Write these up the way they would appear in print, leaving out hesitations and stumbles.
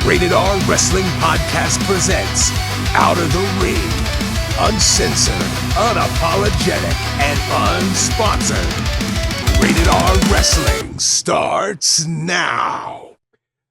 Rated R Wrestling Podcast presents Out of the Ring. Uncensored, unapologetic, and unsponsored. Rated R Wrestling starts now.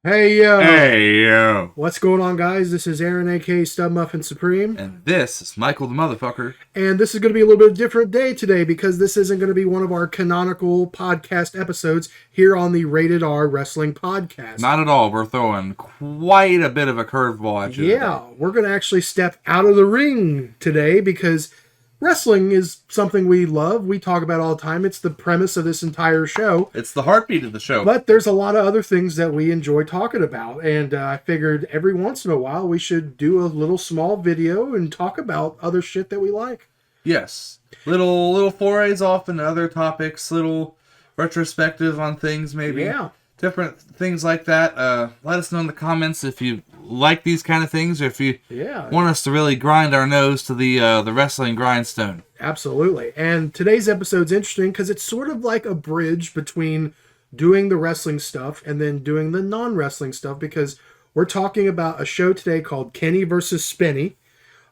Hey, yo. Hey, yo. What's going on, guys? This is Aaron, a.k.a. Stub Muffin Supreme. And this is Michael the Motherfucker. And this is going to be a little bit of a different day today because this isn't going to be one of our canonical podcast episodes here on the Rated R Wrestling Podcast. Not at all. We're throwing quite a bit of a curveball at you. Yeah, we're going to actually step out of the ring today because wrestling is something we love. We talk about all the time. It's the premise of this entire show. It's the heartbeat of the show. But there's a lot of other things that we enjoy talking about. And I figured every once in a while we should do a little small video and talk about other shit that we like. Yes. Little forays off into other topics. Little retrospective on things maybe. Yeah. Different things like that. Let us know in the comments if you like these kind of things, or if you want us to really grind our nose to the wrestling grindstone. Absolutely. And today's episode's interesting because it's sort of like a bridge between doing the wrestling stuff and then doing the non-wrestling stuff, because we're talking about a show today called Kenny vs. Spenny.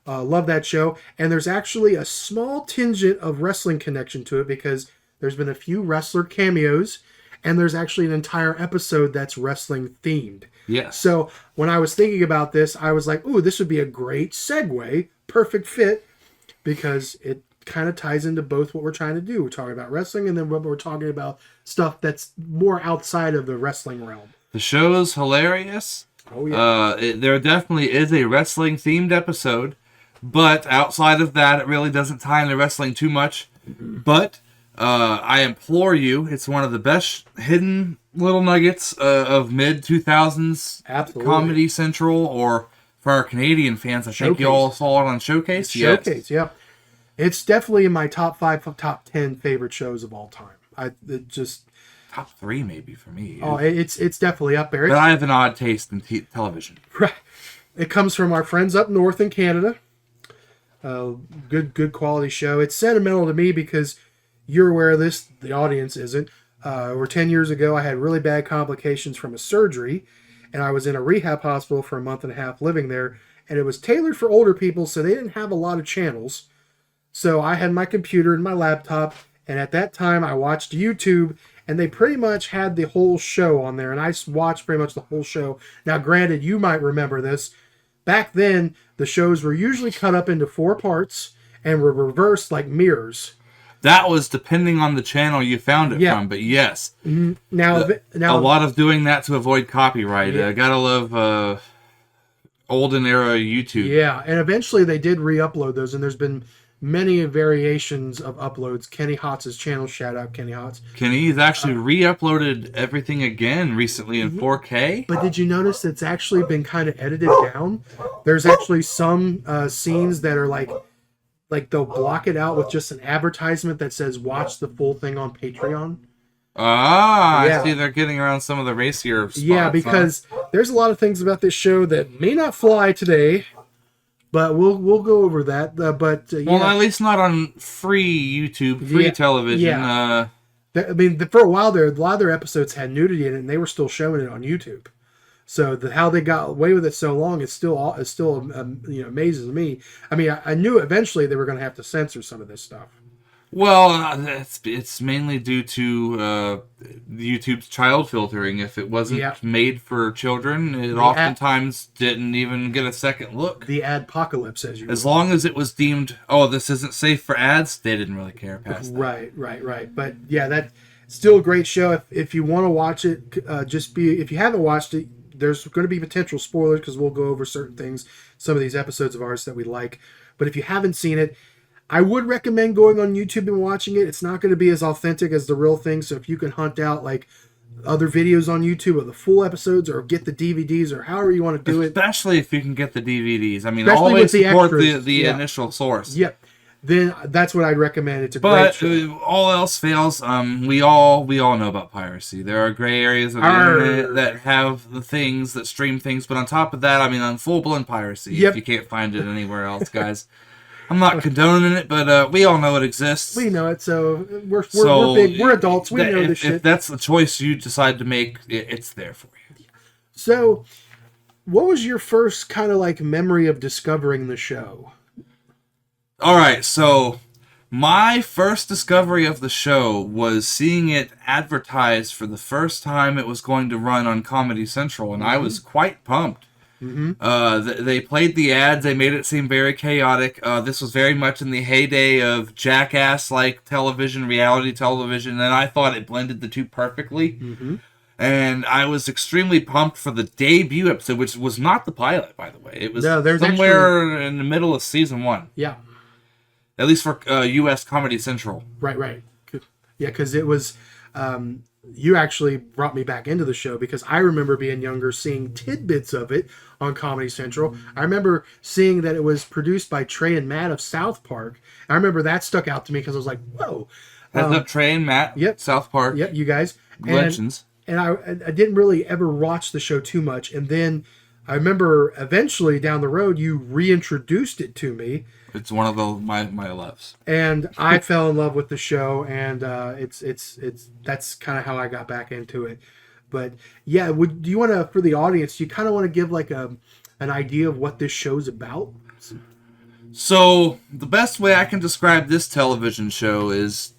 Love that show. And there's actually a small tinge of wrestling connection to it because there's been a few wrestler cameos, and there's actually an entire episode that's wrestling themed. Yes. So when I was thinking about this, I was like, ooh, this would be a great segue, perfect fit, because it kind of ties into both what we're trying to do. We're talking about wrestling, and then we're talking about stuff that's more outside of the wrestling realm. The show's hilarious. Oh, yeah. There definitely is a wrestling-themed episode, but outside of that, it really doesn't tie into wrestling too much. But I implore you, it's one of the best hidden little nuggets of mid-2000s Comedy Central, or for our Canadian fans, I think you all saw it on Showcase. Showcase, yeah. It's definitely in my top 5, top 10 favorite shows of all time. Top 3 maybe for me. Oh, it's definitely up there. But I have an odd taste in television. Right. It comes from our friends up north in Canada. Good quality show. It's sentimental to me because you're aware of this, the audience isn't. Over 10 years ago, I had really bad complications from a surgery, and I was in a rehab hospital for a month and a half living there, and it was tailored for older people, so they didn't have a lot of channels. So I had my computer and my laptop, and at that time I watched YouTube, and they pretty much had the whole show on there, and I watched pretty much the whole show. Now, granted, you might remember this. Back then, the shows were usually cut up into 4 parts and were reversed like mirrors. That was depending on the channel you found it from, but yes. Mm-hmm. Now, a lot of doing that to avoid copyright. Gotta love olden era YouTube. Yeah, and eventually they did re-upload those, and there's been many variations of uploads. Kenny Hotz's channel, shout out Kenny Hotz. Kenny's actually re-uploaded everything again recently in 4K. But did you notice it's actually been kind of edited down? There's actually some scenes that are like they'll block it out with just an advertisement that says watch the full thing on Patreon. I see they're getting around some of the racier spots. Yeah, because there's a lot of things about this show that may not fly today, but we'll go over that. Well, at least not on free YouTube, free television. Yeah. I mean, for a while there, a lot of their episodes had nudity in it, and they were still showing it on YouTube. So how they got away with it so long is still amazes me. I mean, I knew eventually they were going to have to censor some of this stuff. Well, it's mainly due to YouTube's child filtering. If it wasn't made for children, it oftentimes didn't even get a second look. The adpocalypse, as long as it was deemed, this isn't safe for ads, they didn't really care past that. Right. But yeah, that's still a great show. If you want to watch it, if you haven't watched it, there's going to be potential spoilers because we'll go over certain things, some of these episodes of ours that we like. But if you haven't seen it, I would recommend going on YouTube and watching it. It's not going to be as authentic as the real thing. So if you can hunt out like other videos on YouTube of the full episodes, or get the DVDs, or however you want to do it. Especially if you can get the DVDs. I mean, especially always support the initial source. Yep. Then that's what I'd recommend. It's a great show. But all else fails. We all know about piracy. There are gray areas of the internet that have the things that stream things, but on top of that, I mean, on full-blown piracy. If you can't find it anywhere else, guys. I'm not condoning it, but we all know it exists. We know it, so we're big. We're adults. We know this shit. If that's the choice you decide to make, it's there for you. So what was your first kind of like memory of discovering the show? All right, so my first discovery of the show was seeing it advertised for the first time it was going to run on Comedy Central, and I was quite pumped. They played the ads. They made it seem very chaotic. This was very much in the heyday of Jackass-like television, reality television, and I thought it blended the two perfectly. And I was extremely pumped for the debut episode, which was not the pilot, by the way. It was somewhere in the middle of season 1. Yeah. At least for U.S. Comedy Central. Right. Yeah, because it was... you actually brought me back into the show because I remember being younger, seeing tidbits of it on Comedy Central. I remember seeing that it was produced by Trey and Matt of South Park. I remember that stuck out to me because I was like, whoa. Heads up, Trey and Matt, South Park. Yep, you guys. Legends. And I didn't really ever watch the show too much. And then I remember eventually down the road, you reintroduced it to me. It's one of my loves. And I fell in love with the show, and it's that's kind of how I got back into it. But yeah, do you want to, for the audience, do you kind of want to give like an idea of what this show's about? So the best way I can describe this television show is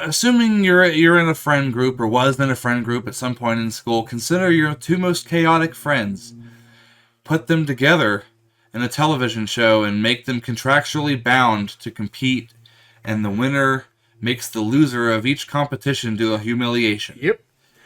assuming you're in a friend group or was in a friend group at some point in school, consider your two most chaotic friends. Put them together in a television show and make them contractually bound to compete, and the winner makes the loser of each competition do a humiliation. Yep.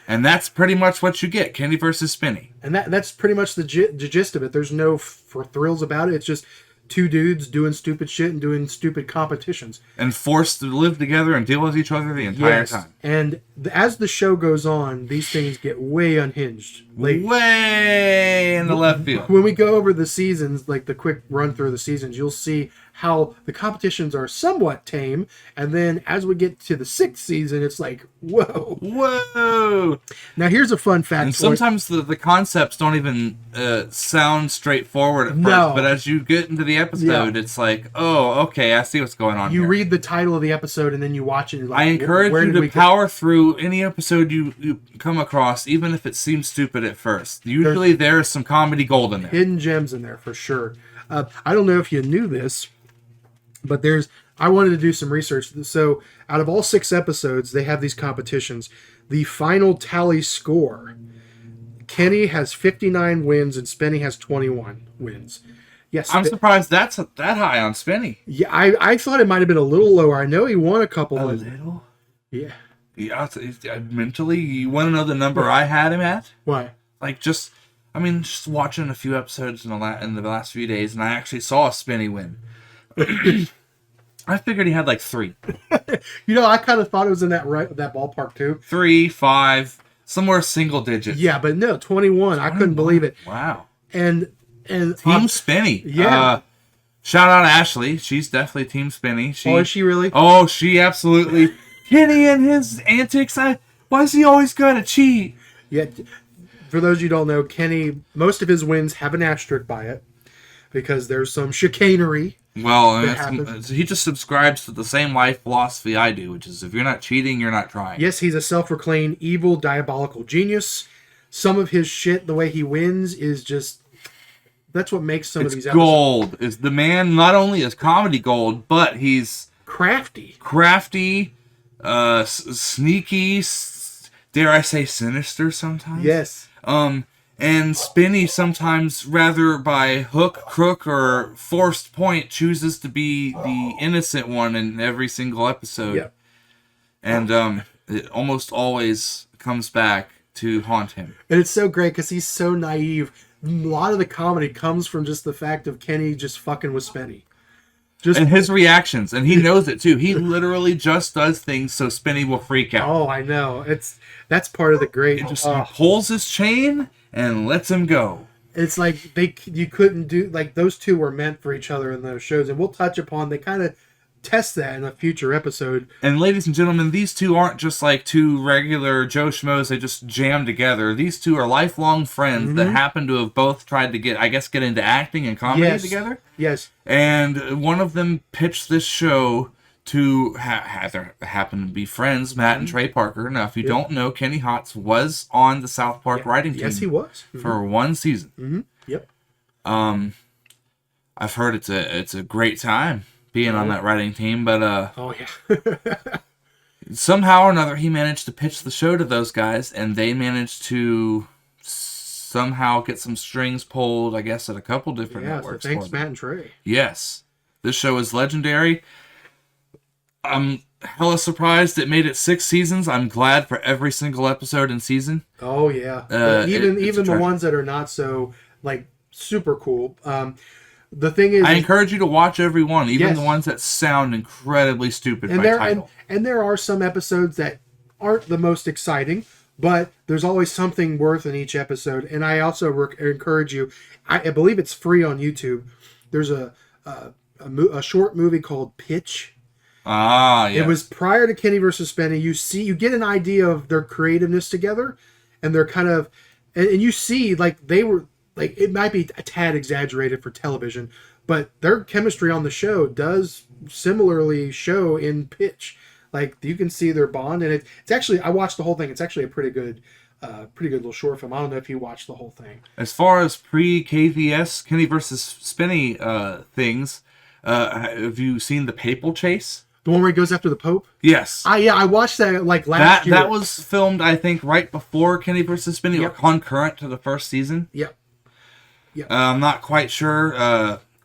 And that's pretty much what you get, Kenny versus Spenny. And that's pretty much the gist of it. There's no thrills about it. It's just two dudes doing stupid shit and doing stupid competitions. And forced to live together and deal with each other the entire time. And as the show goes on, these things get way unhinged. Way in the left field. When we go over the seasons, like the quick run through the seasons, you'll see how the competitions are somewhat tame. And then as we get to the 6th season, it's like, whoa. Now here's a fun fact. And sometimes the concepts don't even sound straightforward at first. But as you get into the episode, it's like, oh, okay, I see what's going on You here. read the title of the episode and then you watch it. And like, I encourage you to power through any episode you come across, even if it seems stupid at first. Usually there's some comedy gold in there. Hidden gems in there for sure. I don't know if you knew this, but I wanted to do some research. So out of all 6 episodes, they have these competitions. The final tally score, Kenny has 59 wins and Spenny has 21 wins. Yes, I'm surprised that's that high on Spenny. Yeah, I thought it might have been a little lower. I know he won a couple. A little? Yeah. Yeah, mentally, you want to know the number I had him at? Why? Like just watching a few episodes in the last few days, and I actually saw a Spenny win. I figured he had like 3. I kind of thought it was in that ballpark too. 3, 5, somewhere single digits. Yeah, but no, 21. I couldn't believe it. Wow. And Team Spenny. Yeah. Shout out Ashley. She's definitely Team Spenny. Is she really? Oh, she absolutely. Kenny and his antics. Why does he always gotta cheat? Yeah. For those you don't know, Kenny, most of his wins have an asterisk by it because there's some chicanery. Well, he just subscribes to the same life philosophy I do, which is if you're not cheating, you're not trying. Yes, he's a self-proclaimed evil, diabolical genius. Some of his shit, the way he wins, is just... That's what makes some of these episodes... gold. Is the man not only is comedy gold, but he's... crafty, sneaky, dare I say sinister sometimes? Yes. And Spenny sometimes, rather by hook, crook, or forced point, chooses to be the innocent one in every single episode. Yep. And it almost always comes back to haunt him. And it's so great because he's so naive. A lot of the comedy comes from just the fact of Kenny just fucking with Spenny. And his reactions, and he knows it too. He literally just does things so Spenny will freak out. Oh, I know. That's part of the great. He pulls his chain and lets him go. It's like you couldn't do, like, those two were meant for each other in those shows, and we'll touch upon. They kind of test that in a future episode. And ladies and gentlemen, these two aren't just like two regular Joe Schmoes. They just jam together. These two are lifelong friends that happen to have both tried to get into acting and comedy together. Yes. And one of them pitched this show to happen to be friends, Matt and Trey Parker. Now, if you don't know, Kenny Hotz was on the South Park writing team. Yes, he was. For one season. Mm-hmm. Yep. I've heard it's a great time being on that writing team, but oh yeah. somehow or another he managed to pitch the show to those guys, and they managed to somehow get some strings pulled, I guess, at a couple different networks. So thanks, Matt and Trey. Yes. This show is legendary. I'm hella surprised it made it 6 seasons. I'm glad for every single episode and season. Oh yeah. Even the ones that are not so like super cool. The thing is, I encourage you to watch every one, even the ones that sound incredibly stupid by title. And there are some episodes that aren't the most exciting, but there's always something worth in each episode. And I also encourage you, I believe it's free on YouTube. There's a short movie called Pitch. Ah, yeah. It was prior to Kenny versus Spenny. You get an idea of their creativeness together, and they're kind of, and you see like they were. Like, it might be a tad exaggerated for television, but their chemistry on the show does similarly show in Pitch. Like, you can see their bond, and it's actually, I watched the whole thing. It's actually a pretty good little short film. I don't know if you watched the whole thing. As far as pre-KVS, Kenny versus Spenny things, have you seen The Papal Chase? The one where he goes after the Pope? Yes. I watched that like last year. That was filmed, I think, right before Kenny versus Spenny, or concurrent to the first season. Yep. I'm not quite sure.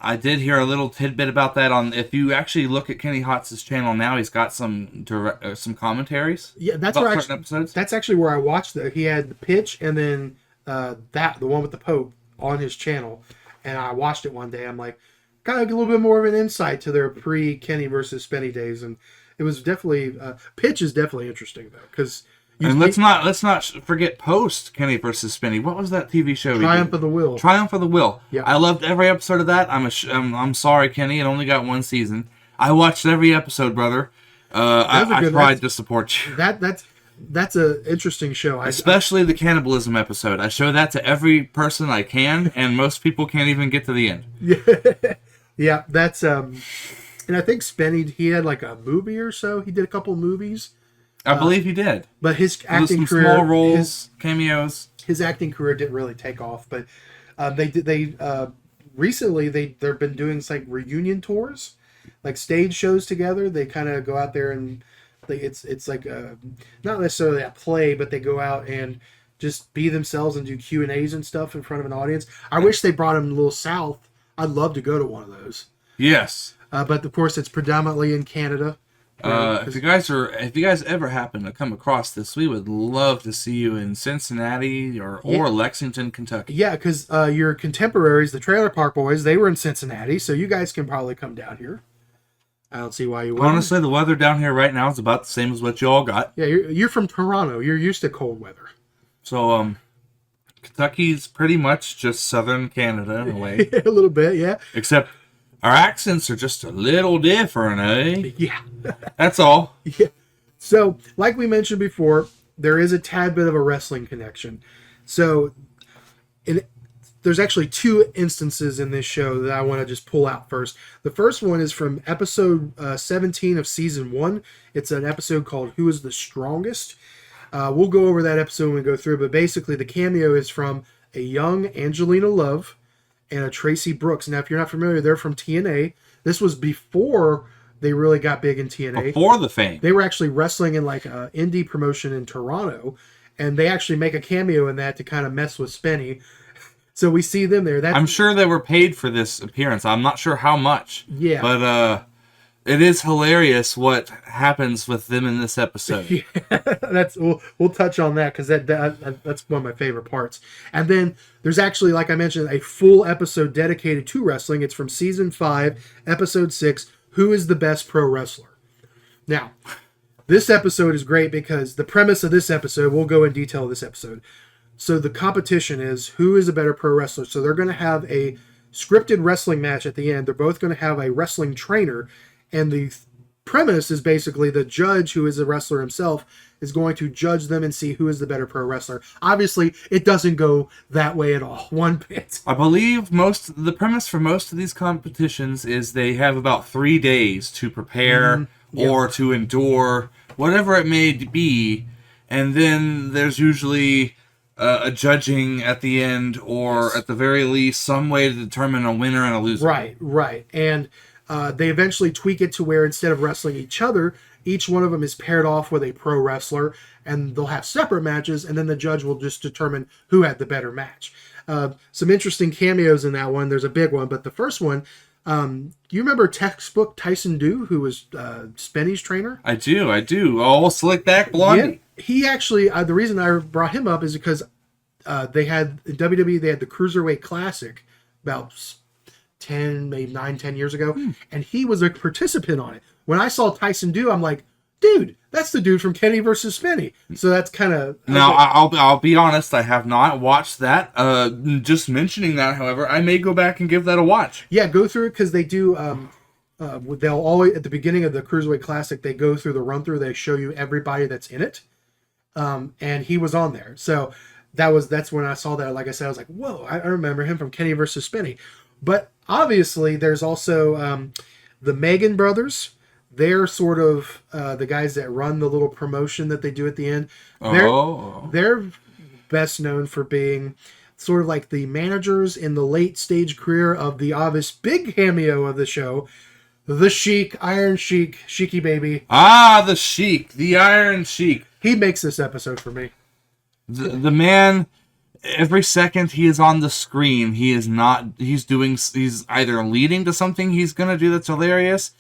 I did hear a little tidbit about that on. If you actually look at Kenny Hotz's channel now, he's got some commentaries. Yeah, that's about where certain episodes. That's actually where I watched it. He had the Pitch and then the one with the Pope on his channel, and I watched it one day. I'm like, got a little bit more of an insight to their pre Kenny versus Spenny days, and it was definitely Pitch is definitely interesting though, because. And let's not forget post Kenny versus Spenny. What was that TV show? Triumph of the Will. Triumph of the Will. Yeah. I loved every episode of that. I'm sorry, Kenny. It only got 1 season. I watched every episode, brother. I tried to support you. That's an interesting show. Especially the cannibalism episode. I show that to every person I can, and most people can't even get to the end. Yeah, that's and I think Spenny, he had like a movie or so. He did a couple movies. I believe he did. But his acting career, small roles, cameos. His acting career didn't really take off. But recently they've been doing like reunion tours, like stage shows together. They kind of go out there and it's like not necessarily a play, but they go out and just be themselves and do Q&As and stuff in front of an audience. I wish they brought him a little south. I'd love to go to one of those. Yes. But of course it's predominantly in Canada. If you guys ever happen to come across this, we would love to see you in Cincinnati or Lexington, Kentucky. Yeah, because your contemporaries, the Trailer Park Boys, they were in Cincinnati, so you guys can probably come down here. I don't see why you wouldn't. Honestly, the weather down here right now is about the same as what you all got. Yeah, you're from Toronto. You're used to cold weather. So, Kentucky's pretty much just southern Canada in a way. A little bit, yeah. Except our accents are just a little different, eh? Yeah. That's all. Yeah. So, like we mentioned before, there is a tad bit of a wrestling connection. So, there's actually 2 instances in this show that I want to just pull out first. The first one is from episode 17 of season 1. It's an episode called Who is the Strongest? We'll go over that episode when we go through, but basically the cameo is from a young Angelina Love and a Tracy Brooks. Now, if you're not familiar, they're from TNA. This was before they really got big in TNA. Before the fame. They were actually wrestling in like an indie promotion in Toronto, and they actually make a cameo in that to kind of mess with Spenny. So we see them there. I'm sure they were paid for this appearance. I'm not sure how much. Yeah. But it is hilarious what happens with them in this episode. Yeah, we'll touch on that because that's one of my favorite parts. And then there's actually, like I mentioned, a full episode dedicated to wrestling. It's from season 5, episode 6. Who is the best pro wrestler? Now, this episode is great because the premise of this episode, we'll go in detail of this episode. So the competition is who is a better pro wrestler. So they're going to have a scripted wrestling match at the end. They're both going to have a wrestling trainer. And the premise is basically the judge, who is a wrestler himself, is going to judge them and see who is the better pro wrestler. Obviously, it doesn't go that way at all. One bit. I believe the premise for most of these competitions is they have about 3 days to prepare or to endure, whatever it may be. And then there's usually a judging at the end, or at the very least, some way to determine a winner and a loser. Right. And they eventually tweak it to where instead of wrestling each other, each one of them is paired off with a pro wrestler, and they'll have separate matches, and then the judge will just determine who had the better match. Some interesting cameos in that one. There's a big one, but the first one, you remember textbook Tyson Dew, who was Spenny's trainer? I do. Oh, slick back blondie. Yeah, he actually, the reason I brought him up is because they had, in WWE, they had the Cruiserweight Classic about 10 years ago, and he was a participant on it. When I saw Tyson Dew, I'm like, dude, that's the dude from Kenny versus Spenny. So that's kind of... Now, I'll be honest, I have not watched that. Just mentioning that, however, I may go back and give that a watch. Yeah, go through it, because they do... they'll always, at the beginning of the Cruiserweight Classic, they go through the run-through, they show you everybody that's in it. And he was on there. So that's when I saw that. Like I said, I was like, whoa, I remember him from Kenny versus Spenny. But obviously, there's also the Megan brothers. They're sort of the guys that run the little promotion that they do at the end. They're best known for being sort of like the managers in the late stage career of the obvious big cameo of the show, the Sheik, Iron Sheik, Sheiky Baby. Ah, the Sheik, the Iron Sheik. He makes this episode for me. The man, every second he is on the screen, he's either leading to something he's going to do that's hilarious,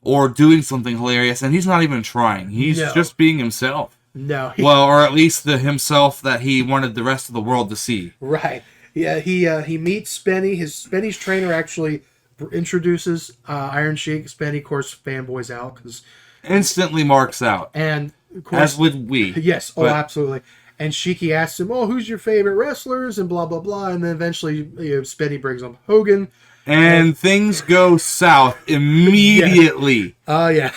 or doing something hilarious, and he's not even trying. He's just being himself. No. Or at least the himself that he wanted the rest of the world to see. Right. Yeah, he meets Spenny. Spenny's trainer actually introduces Iron Sheik. Spenny, of course, fanboys out. Instantly marks out. And, of course... As would we. Yes, absolutely. And Sheiky asks him, who's your favorite wrestlers? And blah, blah, blah. And then eventually, Spenny brings up Hogan. And things go south immediately. Yeah.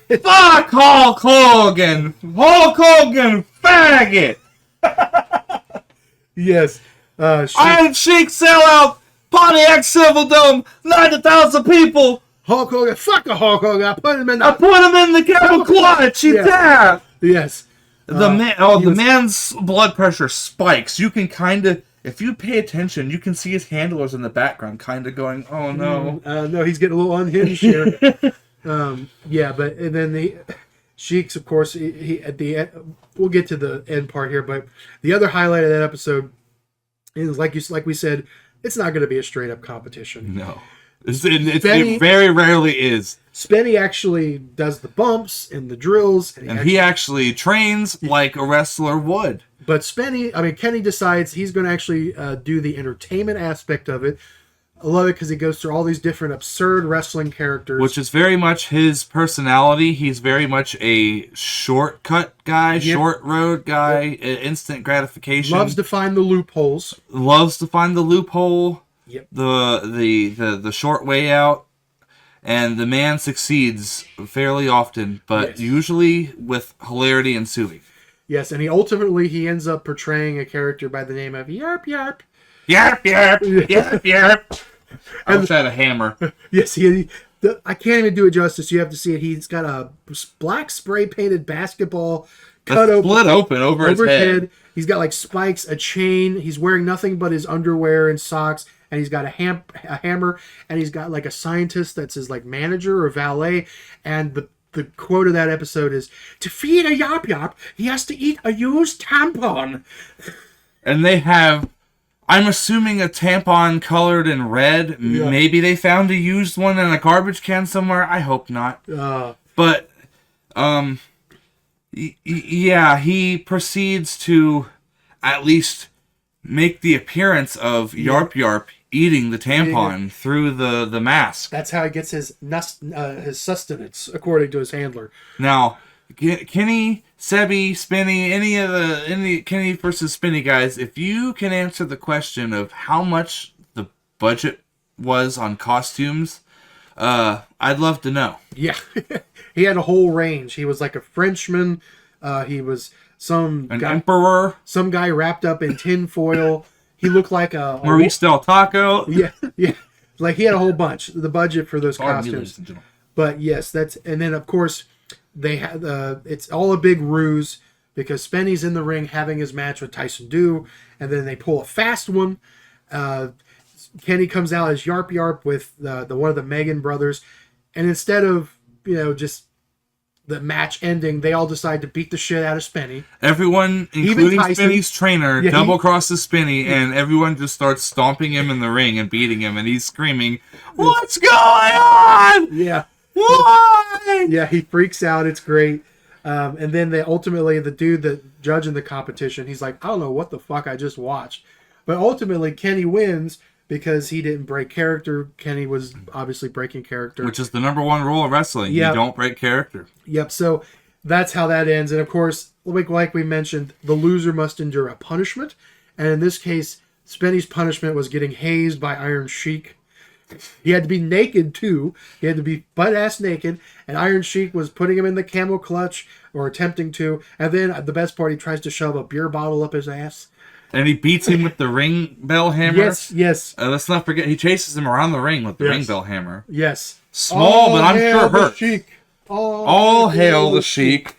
Fuck Hulk Hogan! Hulk Hogan, faggot! Yes. Iron Sheik sellout! Pontiac Civil Dome, 90,000 people! Hulk Hogan, fuck a Hulk Hogan! I put him in the camel clutch! He's dead! Yes. The man's blood pressure spikes. You can kind of... If you pay attention, you can see his handlers in the background kind of going, oh no. No, he's getting a little unhinged here. But and then the Sheik's, of course, he at the end, we'll get to the end part here, but the other highlight of that episode is, like we said, it's not going to be a straight up competition. No. It very rarely is. Spenny actually does the bumps and the drills. And he actually trains like a wrestler would. But Kenny decides he's going to actually do the entertainment aspect of it. I love it because he goes through all these different absurd wrestling characters. Which is very much his personality. He's very much a shortcut guy, short road guy, instant gratification. Loves to find the loopholes. Yep. The short way out. And the man succeeds fairly often, but usually with hilarity ensuing. Yes, and he ends up portraying a character by the name of Yarp Yarp. Yarp Yarp! Yarp Yarp! I wish I had a hammer. Yes, I can't even do it justice. You have to see it. He's got a black spray painted basketball split open over his head. He's got like spikes, a chain. He's wearing nothing but his underwear and socks. And he's got a hammer, and he's got like a scientist that's his like manager or valet. And the quote of that episode is, to feed a Yop Yop, he has to eat a used tampon. And they have, I'm assuming, a tampon colored in red. Yeah. Maybe they found a used one in a garbage can somewhere. I hope not. But, he proceeds to at least make the appearance of Yarp Yarp eating the tampon through the mask. That's how he gets his sustenance, according to his handler. Now, Kenny, Sebi, Spenny, any Kenny versus Spenny guys, if you can answer the question of how much the budget was on costumes, I'd love to know. Yeah, he had a whole range. He was like a Frenchman. He was an emperor. Some guy wrapped up in tin foil. He looked like a Maurice Del Taco. Yeah. Like he had a whole bunch. The budget for those costumes But yes, and then of course they had it's all a big ruse because Spenny's in the ring having his match with Tyson Dew, and then they pull a fast one. Kenny comes out as Yarp Yarp with the one of the Megan brothers, and instead of just the match ending, they all decide to beat the shit out of Spenny. Everyone, including Spenny's trainer, double crosses Spenny, and everyone just starts stomping him in the ring and beating him, and he's screaming, "What's going on? Yeah. Why?" Yeah, he freaks out. It's great. And then the dude that judging the competition, he's like, I don't know what the fuck I just watched. But ultimately, Kenny wins because he didn't break character. Kenny was obviously breaking character. Which is the number one rule of wrestling. Yep. You don't break character. Yep, so that's how that ends. And of course, like we mentioned, the loser must endure a punishment. And in this case, Spenny's punishment was getting hazed by Iron Sheik. He had to be naked too. He had to be butt-ass naked. And Iron Sheik was putting him in the camel clutch, or attempting to. And then the best part, he tries to shove a beer bottle up his ass. And he beats him with the ring bell hammer. Yes. Let's not forget, he chases him around the ring with the ring bell hammer. Yes. Small, but I'm sure hurt. Sheik. All hail the Sheik.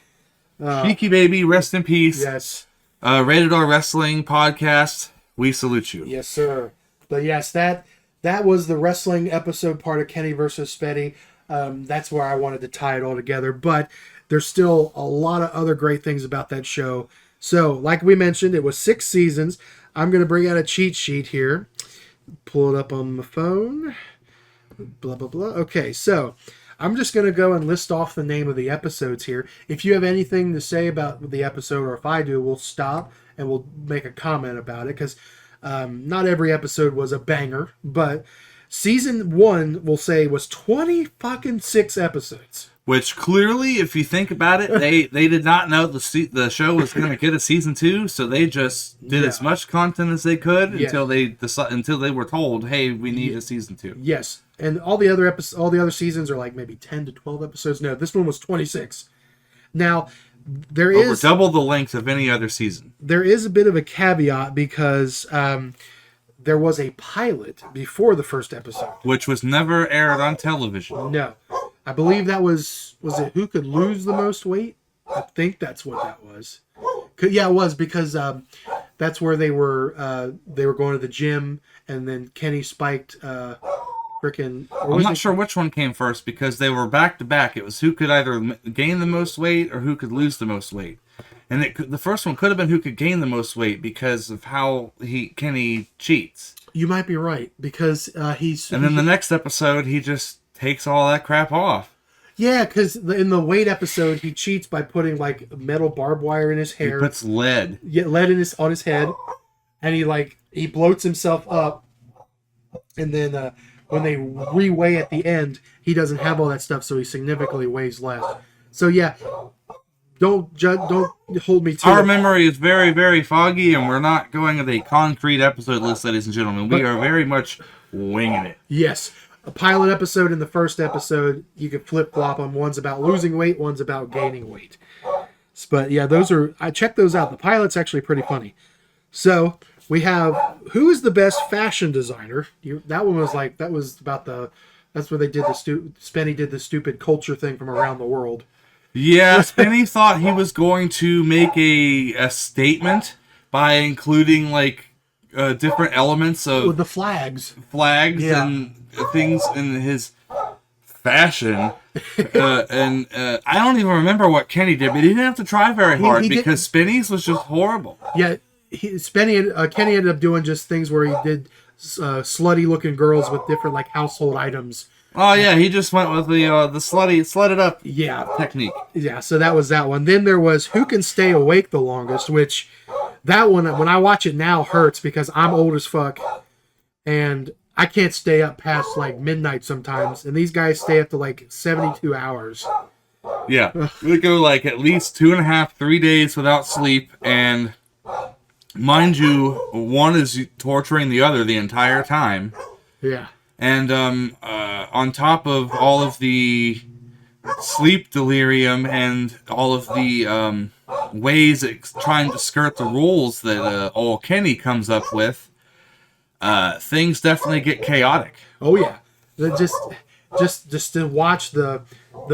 Sheiky baby, rest in peace. Yes. Rated R Wrestling Podcast, we salute you. Yes, sir. But yes, that was the wrestling episode part of Kenny versus Spenny. That's where I wanted to tie it all together. But there's still a lot of other great things about that show. So, like we mentioned, it was 6 seasons. I'm going to bring out a cheat sheet here. Pull it up on my phone. Blah, blah, blah. Okay, so I'm just going to go and list off the name of the episodes here. If you have anything to say about the episode, or if I do, we'll stop and we'll make a comment about it. Because not every episode was a banger. But season 1, we'll say, was 26 episodes. Which clearly, if you think about it, they did not know the show was going to get a season 2, so they just did as much content as they could until they were told, "Hey, we need a season 2." Yes, and all the other seasons are like maybe 10 to 12 episodes. No, this one was 26. Now there is over double the length of any other season. There is a bit of a caveat because there was a pilot before the first episode, which was never aired on television. No. I believe that was it Who Could Lose the Most Weight? I think that's what that was. Yeah, it was, because that's where they were going to the gym, and then Kenny spiked frickin'... I'm not sure which one came first, because they were back to back. It was who could either gain the most weight or who could lose the most weight. And the first one could have been who could gain the most weight because of how Kenny cheats. You might be right, because he's... And then the next episode, he just takes all that crap off. Yeah, because in the weight episode, he cheats by putting like metal barbed wire in his hair. He puts lead. Yeah, lead on his head, and he bloats himself up. And then when they reweigh at the end, he doesn't have all that stuff, so he significantly weighs less. So yeah, don't hold me to Our it. memory is very, very foggy, and we're not going with a concrete episode list, ladies and gentlemen. We are very much winging it. Yes. A pilot episode and the first episode, you could flip-flop them. One's about losing weight, one's about gaining weight. But yeah, I checked those out. The pilot's actually pretty funny. So we have, who is the best fashion designer? That one was like, that's where they did Spenny did the stupid culture thing from around the world. Yeah, Spenny thought he was going to make a statement by including like different elements of with the flags and things in his fashion, and I don't even remember what Kenny did, but he didn't have to try very hard because Spenny's was just horrible. Yeah, Kenny ended up doing just things where he did slutty looking girls with different like household items. Oh yeah, he just went with the slut it up technique. Yeah, so that was that one. Then there was Who Can Stay Awake the Longest, which that one, when I watch it now, hurts because I'm old as fuck and I can't stay up past like midnight sometimes, and these guys stay up to like 72 hours. Yeah, we go like at least 2.5, 3 days without sleep, and mind you, one is torturing the other the entire time. Yeah. And on top of all of the sleep delirium and all of the ways it's trying to skirt the rules that old Kenny comes up with, things definitely get chaotic. Oh yeah, just to watch the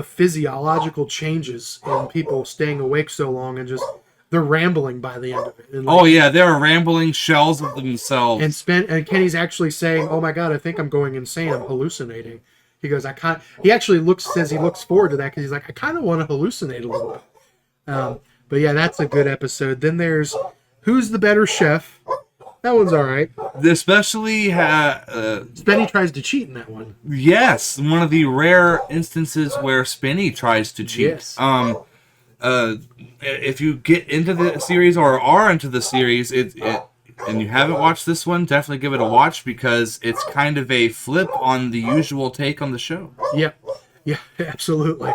physiological changes in people staying awake so long and just they're rambling by the end of it. And Oh yeah, they're rambling shells of themselves. And Kenny's actually saying, "Oh my God, I think I'm going insane. I'm hallucinating." He goes, "I can't." He actually says he looks forward to that because he's like, "I kind of want to hallucinate a little bit." But yeah, that's a good episode. Then there's Who's the Better Chef? That one's all right. Especially, Spenny tries to cheat in that one. yes, one of the rare instances where Spenny tries to cheat. Yes. If you get into the series or are into the series, and you haven't watched this one, definitely give it a watch because it's kind of a flip on the usual take on the show. Yep. Yeah, absolutely.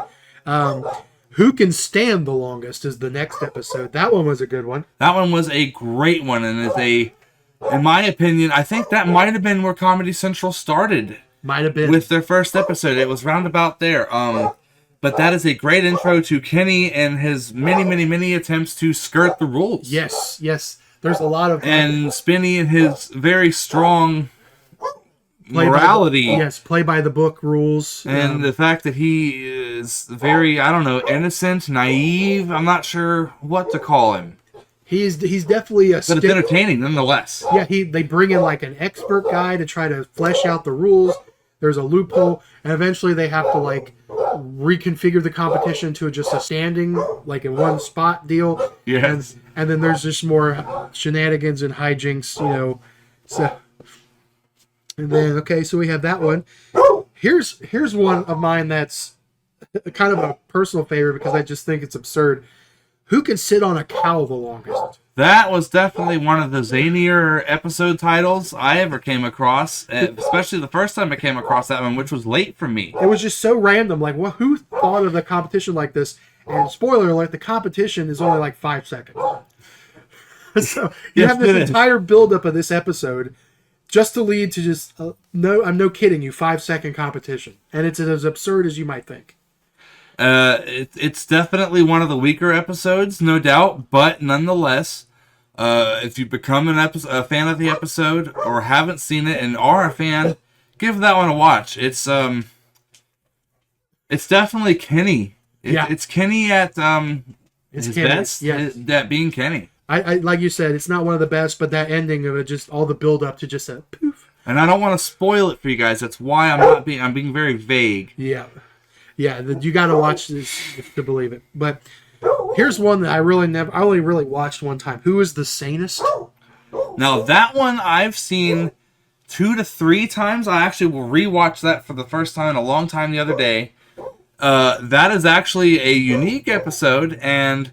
Who Can Stand the Longest is the next episode. That one was a good one. That one was a great one, and in my opinion, I think that might have been where Comedy Central started. Might have been. With their first episode. It was roundabout there. But that is a great intro to Kenny and his many attempts to skirt the rules. Yes. There's a lot of... And Spenny and his very strong morality. Play by the book rules. And the fact that he is very, I don't know, innocent, naive. I'm not sure what to call him. He's definitely a... But it's entertaining nonetheless. Yeah, they bring in like an expert guy to try to flesh out the rules. There's a loophole, and eventually they have to like reconfigure the competition to just a standing, like in one spot deal. Yes. And then there's just more shenanigans and hijinks, you know. So, and then so we have that one. Here's one of mine that's kind of a personal favorite because I just think it's absurd. Who Can Sit on a Cow the Longest? That was definitely one of the zanier episode titles I ever came across, especially the first time I came across that one, which was late for me. It was just so random. Like, well, who thought of the competition like this? And spoiler alert, the competition is only like 5 seconds. So you have this entire buildup of this episode just to lead to just, no, I'm no kidding you, 5-second competition. And it's as absurd as you might think. It's definitely one of the weaker episodes, no doubt, but nonetheless, if you become a fan of the episode or haven't seen it and are a fan, give that one a watch. It's definitely Kenny. It's Kenny at his best. Yes. That being Kenny. I like you said, it's not one of the best, but that ending of it, just all the build up to just a poof. And I don't want to spoil it for you guys. That's why I'm being very vague. Yeah, you got to watch this to believe it. But here's one that I only really watched one time. Who is the sanest? Now that one I've seen 2 to 3 times. I actually will rewatch that for the first time in a long time the other day. That is actually a unique episode, and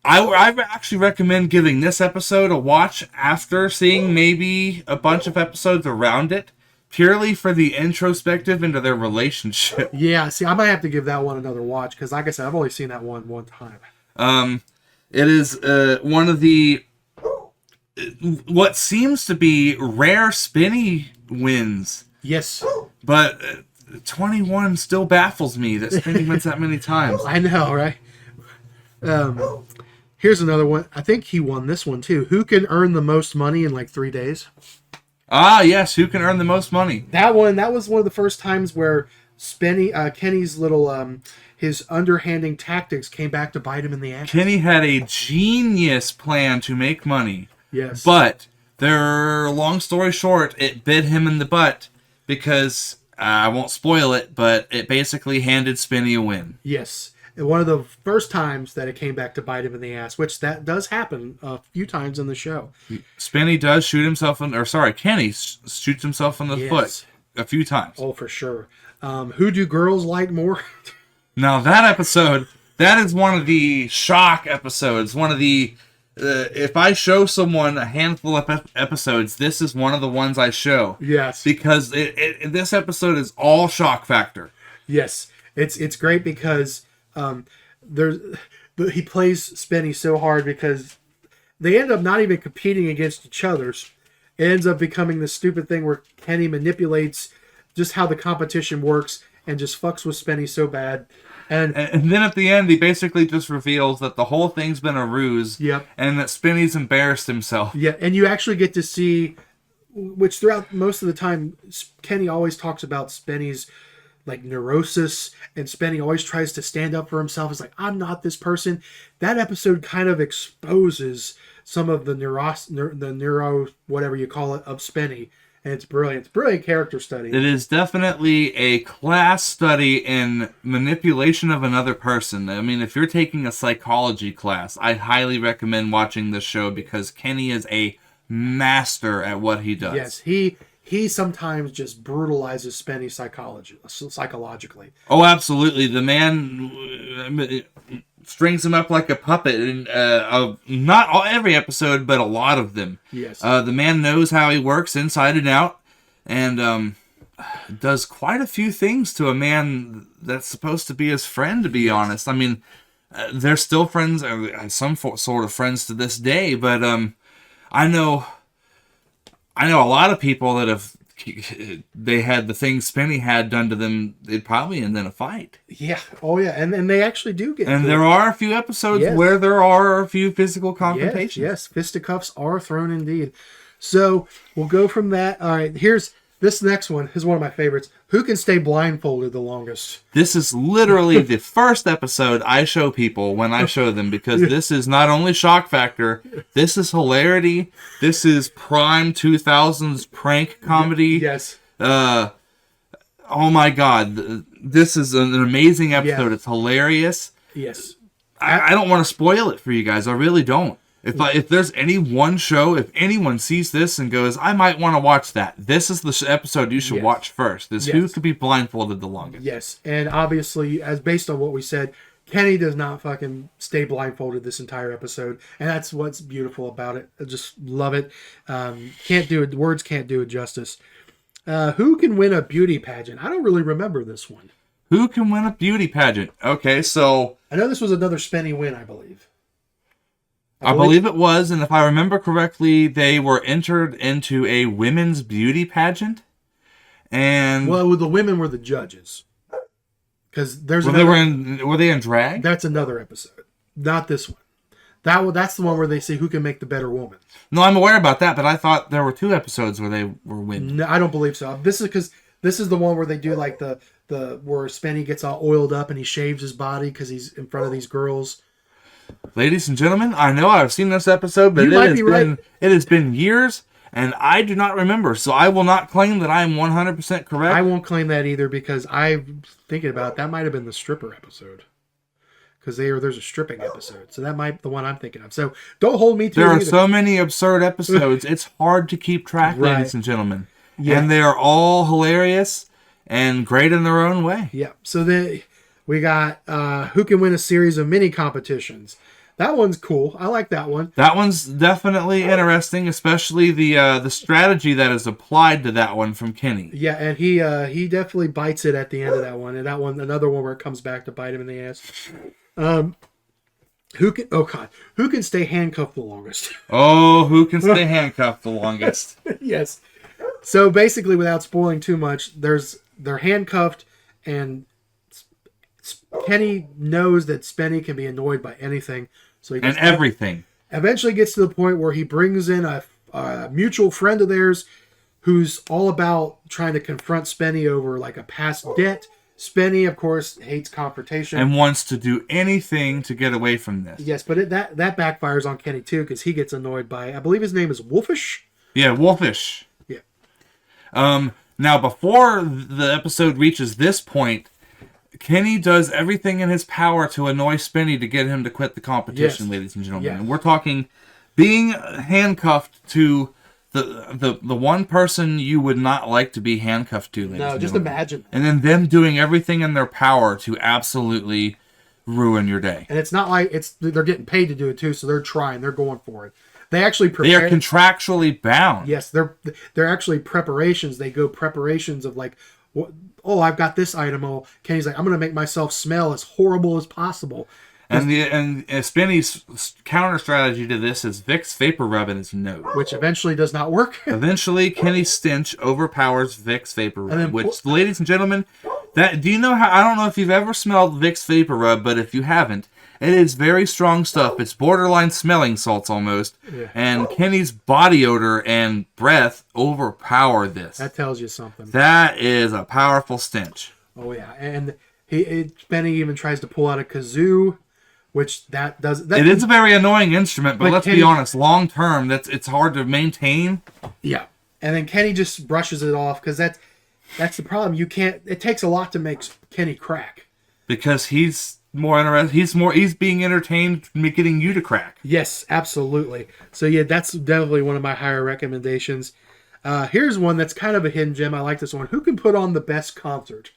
I actually recommend giving this episode a watch after seeing maybe a bunch of episodes around it, purely for the introspective into their relationship. Yeah, see, I might have to give that one another watch, because like I said, I've only seen that one time. It is one of the what seems to be rare Spenny wins. Yes. But 21 still baffles me that Spenny wins that many times. I know, right? Here's another one. I think he won this one too. Who can earn the most money in like 3 days? Ah, yes. Who can earn the most money? That was one of the first times where Kenny's little, his underhanding tactics came back to bite him in the ass. Kenny had a genius plan to make money. Yes. But, long story short, it bit him in the butt because, I won't spoil it, but it basically handed Spenny a win. Yes. And one of the first times that it came back to bite him in the ass, which that does happen a few times in the show. Spenny does shoot himself Kenny shoots himself in the foot a few times. Oh, for sure. Who do girls like more? Now that episode, that is one of the shock episodes. One of the, if I show someone a handful of episodes, this is one of the ones I show. Yes. Because this episode is all shock factor. Yes. It's great because he plays Spenny so hard because they end up not even competing against each other. It ends up becoming this stupid thing where Kenny manipulates just how the competition works and just fucks with Spenny so bad. And then at the end, he basically just reveals that the whole thing's been a ruse. Yep. And that Spenny's embarrassed himself. Yeah, and you actually get to see, which throughout most of the time, Kenny always talks about Spenny's like neurosis, and Spenny always tries to stand up for himself. It's like, I'm not this person. That episode kind of exposes some of the neuro whatever you call it of Spenny, and it's brilliant. It's brilliant character study. It is definitely a class study in manipulation of another person. I mean, if you're taking a psychology class, I highly recommend watching this show because Kenny is a master at what he does. Yes, he sometimes just brutalizes Spenny psychologically. Oh, absolutely. The man strings him up like a puppet in every episode, but a lot of them. Yes. The man knows how he works inside and out, and does quite a few things to a man that's supposed to be his friend, to be honest. I mean, they're still friends, some sort of friends to this day, but I know a lot of people that if they had the things Spenny had done to them, they'd probably end in a fight. Yeah. Oh, yeah. And they actually do get. And there are a few episodes where there are a few physical confrontations. Yes. Fisticuffs are thrown indeed. So we'll go from that. All right. Here's this next one. Is one of my favorites. Who can stay blindfolded the longest? This is literally the first episode I show people when I show them, because this is not only shock factor, this is hilarity. This is prime 2000s prank comedy. Yes. Oh my God. This is an amazing episode. Yeah. It's hilarious. Yes. I don't want to spoil it for you guys. I really don't. If there's any one show, if anyone sees this and goes, I might want to watch that, this is the episode you should watch first. Who could be blindfolded the longest. Yes, and obviously, as based on what we said, Kenny does not fucking stay blindfolded this entire episode, and that's what's beautiful about it. I just love it. Can't do it. Words can't do it justice. Who can win a beauty pageant? I don't really remember this one. Who can win a beauty pageant? Okay, so I know this was another Spenny win, I believe. I believe it was, and if I remember correctly, they were entered into a women's beauty pageant. And well, the women were the judges. Because there's were they in drag? That's another episode, not this one. That's the one where they see who can make the better woman. No, I'm aware about that, but I thought there were 2 episodes where they were women. No, I don't believe so. This is the one where they do like the where Spenny gets all oiled up and he shaves his body because he's in front of these girls. Ladies and gentlemen, I know I've seen this episode, but it has been years, and I do not remember, so I will not claim that I am 100% correct. I won't claim that either, because I'm thinking about it, that might have been the stripper episode. Because there's a stripping episode, so that might be the one I'm thinking of. So don't hold me to it There are either. so many absurd episodes, it's hard to keep track, ladies and gentlemen. Yeah. And they are all hilarious and great in their own way. Yeah, so then we got who can win a series of mini competitions. That one's cool. I like that one. That one's definitely interesting, especially the strategy that is applied to that one from Kenny. Yeah, and he definitely bites it at the end of that one. And that one, another one where it comes back to bite him in the ass. Who can stay handcuffed the longest? Oh, who can stay handcuffed the longest? Yes. So basically, without spoiling too much, they're handcuffed, and Kenny knows that Spenny can be annoyed by anything, so he and everything. Eventually gets to the point where he brings in a mutual friend of theirs who's all about trying to confront Spenny over like a past debt. Spenny, of course, hates confrontation and wants to do anything to get away from this. Yes, but that backfires on Kenny too, because he gets annoyed by, I believe his name is Wolfish. Yeah, Wolfish. Yeah. Now, before the episode reaches this point, Kenny does everything in his power to annoy Spenny to get him to quit the competition, ladies and gentlemen. Yeah. And we're talking being handcuffed to the one person you would not like to be handcuffed to, ladies and just gentlemen. imagine. And then them doing everything in their power to absolutely ruin your day. And it's not like they're getting paid to do it too, so they're trying, they're going for it. They actually prepare. They are contractually bound. Yes, they're actually preparations. They go preparations of like, oh, I've got this item. Oh, Kenny's like, I'm going to make myself smell as horrible as possible. And Spenny's counter strategy to this is Vicks Vapor Rub in his nose, which eventually does not work. Eventually, Kenny's stench overpowers Vicks Vapor Rub, then which, ladies and gentlemen, do you know how? I don't know if you've ever smelled Vicks Vapor Rub, but if you haven't, it is very strong stuff. It's borderline smelling salts almost. Yeah. And Kenny's body odor and breath overpower this. That tells you something. That is a powerful stench. Oh yeah, and Spenny even tries to pull out a kazoo, which that does. That, it is a very annoying instrument, but let's be Kenny, honest. Long term, it's hard to maintain. Yeah, and then Kenny just brushes it off because that's the problem. You can't. It takes a lot to make Kenny crack. Because he's more interested. He's being entertained, getting you to crack. Yes, absolutely. So yeah, that's definitely one of my higher recommendations. Here's one that's kind of a hidden gem. I like this one. Who can put on the best concert?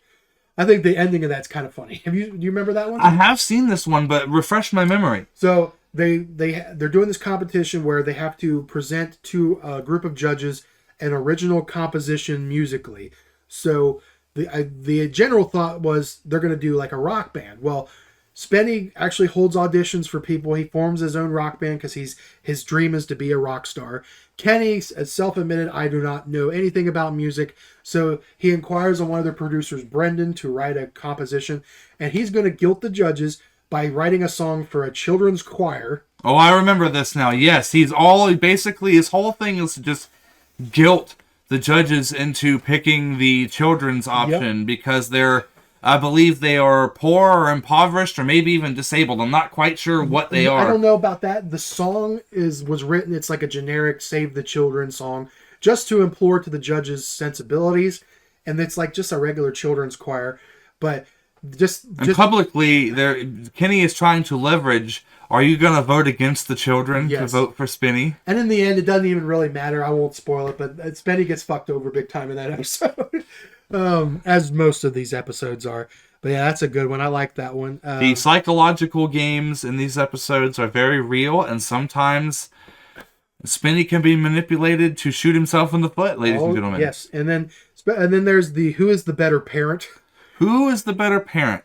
I think the ending of that's kind of funny. Do you remember that one? I have seen this one, but refresh my memory. So they're doing this competition where they have to present to a group of judges an original composition musically. So the general thought was they're going to do like a rock band. Well, Spenny actually holds auditions for people. He forms his own rock band because his dream is to be a rock star. Kenny, self-admitted, I do not know anything about music, so he inquires on one of the producers, Brendan, to write a composition, and he's going to guilt the judges by writing a song for a children's choir. Oh, I remember this now. Yes, basically his whole thing is to just guilt the judges into picking the children's option because I believe they are poor or impoverished or maybe even disabled. I'm not quite sure what they are. I don't know about that. The song was written, it's like a generic Save the Children song, just to implore to the judges' sensibilities. And it's like just a regular children's choir. But just publicly, Kenny is trying to leverage, are you going to vote against the children to vote for Spenny? And in the end, it doesn't even really matter. I won't spoil it, but Spenny gets fucked over big time in that episode. As most of these episodes are. But yeah, that's a good one. I like that one. The psychological games in these episodes are very real, and sometimes Spenny can be manipulated to shoot himself in the foot, ladies and gentlemen. Yes, and then there's who is the better parent? Who is the better parent?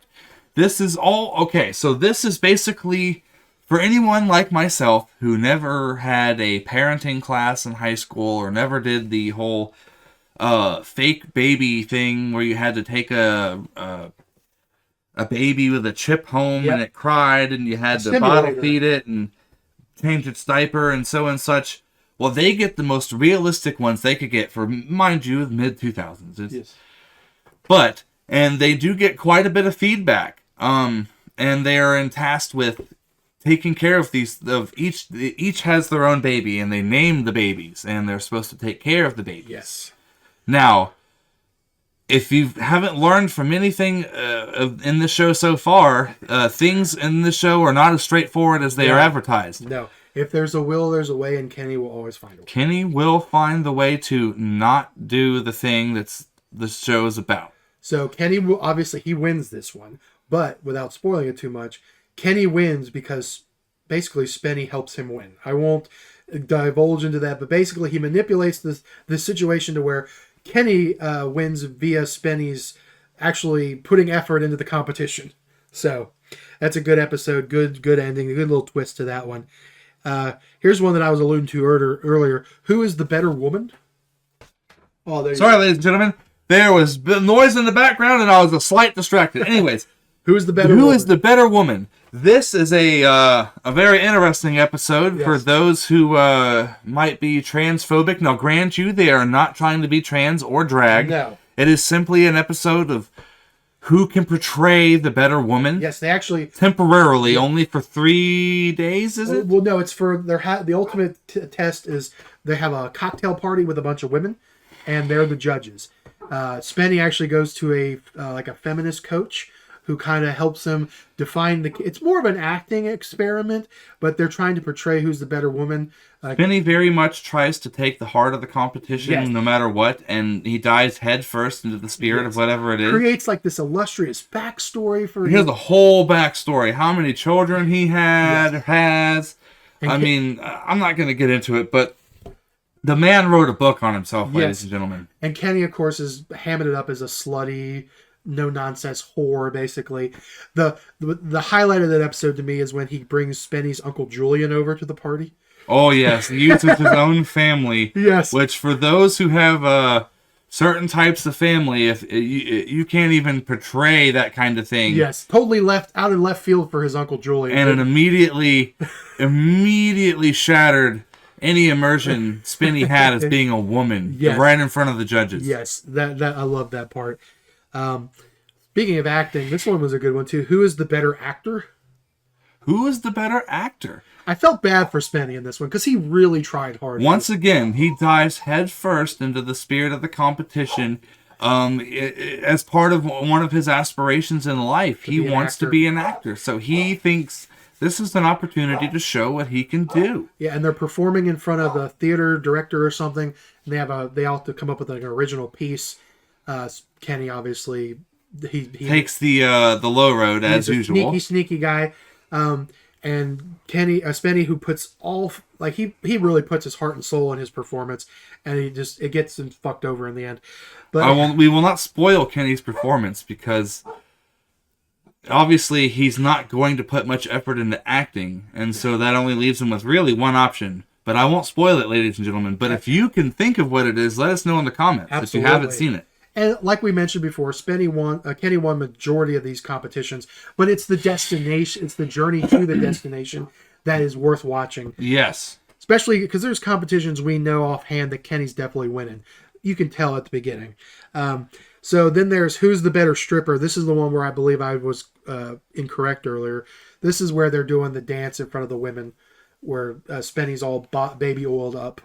This is all okay. So this is basically for anyone like myself who never had a parenting class in high school or never did the whole fake baby thing where you had to take a baby with a chip home and it cried and you had to bottle feed it and change its diaper and so and such. Well, they get the most realistic ones they could get for, mind you, mid 2000s. Yes. And they do get quite a bit of feedback. And they are tasked with taking care of each has their own baby and they name the babies and they're supposed to take care of the babies. Yes. Now, if you haven't learned from anything in the show so far, things in the show are not as straightforward as they are advertised. No. If there's a will, there's a way, and Kenny will always find a way. Kenny will find the way to not do the thing that's the show is about. So Kenny will, obviously, he wins this one, but without spoiling it too much, Kenny wins because basically Spenny helps him win. I won't divulge into that, but basically he manipulates this situation to where Kenny wins via Spenny's actually putting effort into the competition. So that's a good episode, good ending, a good little twist to that one. Here's one that I was alluding to earlier. Who is the better woman? Oh, sorry, ladies and gentlemen. There was noise in the background and I was a slight distracted. Anyways, who is the better woman? Who is the better woman? This is a very interesting episode for those who might be transphobic. Now, grant you, they are not trying to be trans or drag. No. It is simply an episode of who can portray the better woman. Yes, they actually... Temporarily, only for 3 days, is it? Well, no, it's for... the ultimate test is they have a cocktail party with a bunch of women, and they're the judges. Spenny actually goes to a feminist coach who kind of helps him define it's more of an acting experiment, but they're trying to portray who's the better woman. Spenny very much tries to take the heart of the competition no matter what, and he dives head first into the spirit of whatever it is. Creates like this illustrious backstory for Here's the whole backstory. How many children he has. I'm not going to get into it, but the man wrote a book on himself, ladies and gentlemen. And Kenny, of course, is hamming it up as a slutty, no-nonsense whore, basically. The highlight of that episode to me is when he brings Spenny's Uncle Julian over to the party. Oh, yes. He uses his own family. Yes. Which, for those who have certain types of family, if you can't even portray that kind of thing. Yes. Totally out in left field for his Uncle Julian. And it immediately shattered any immersion Spenny had as being a woman right in front of the judges. Yes, that I love that part. Speaking of acting, this one was a good one too. Who is the better actor? Who is the better actor? I felt bad for Spenny in this one because he really tried hard. Once again, he dives headfirst into the spirit of the competition. As part of one of his aspirations in life, he wants to be an actor. So he thinks this is an opportunity to show what he can do. Yeah, and they're performing in front of a theater director or something. And they all have to come up with an original piece. Kenny obviously he takes the low road as usual. Sneaky guy. And Kenny, Spenny, who puts all, like, he really puts his heart and soul in his performance, and it gets him fucked over in the end. But we will not spoil Kenny's performance because obviously he's not going to put much effort into acting, and so that only leaves him with really one option. But I won't spoil it, ladies and gentlemen. But if you can think of what it is, let us know in the comments if you haven't seen it. And like we mentioned before, Kenny won majority of these competitions, but it's the destination, it's the journey to the destination that is worth watching. Yes. Especially because there's competitions we know offhand that Kenny's definitely winning. You can tell at the beginning. So then there's Who's the Better Stripper. This is the one where I believe I was incorrect earlier. This is where they're doing the dance in front of the women, where Spenny's all baby oiled up.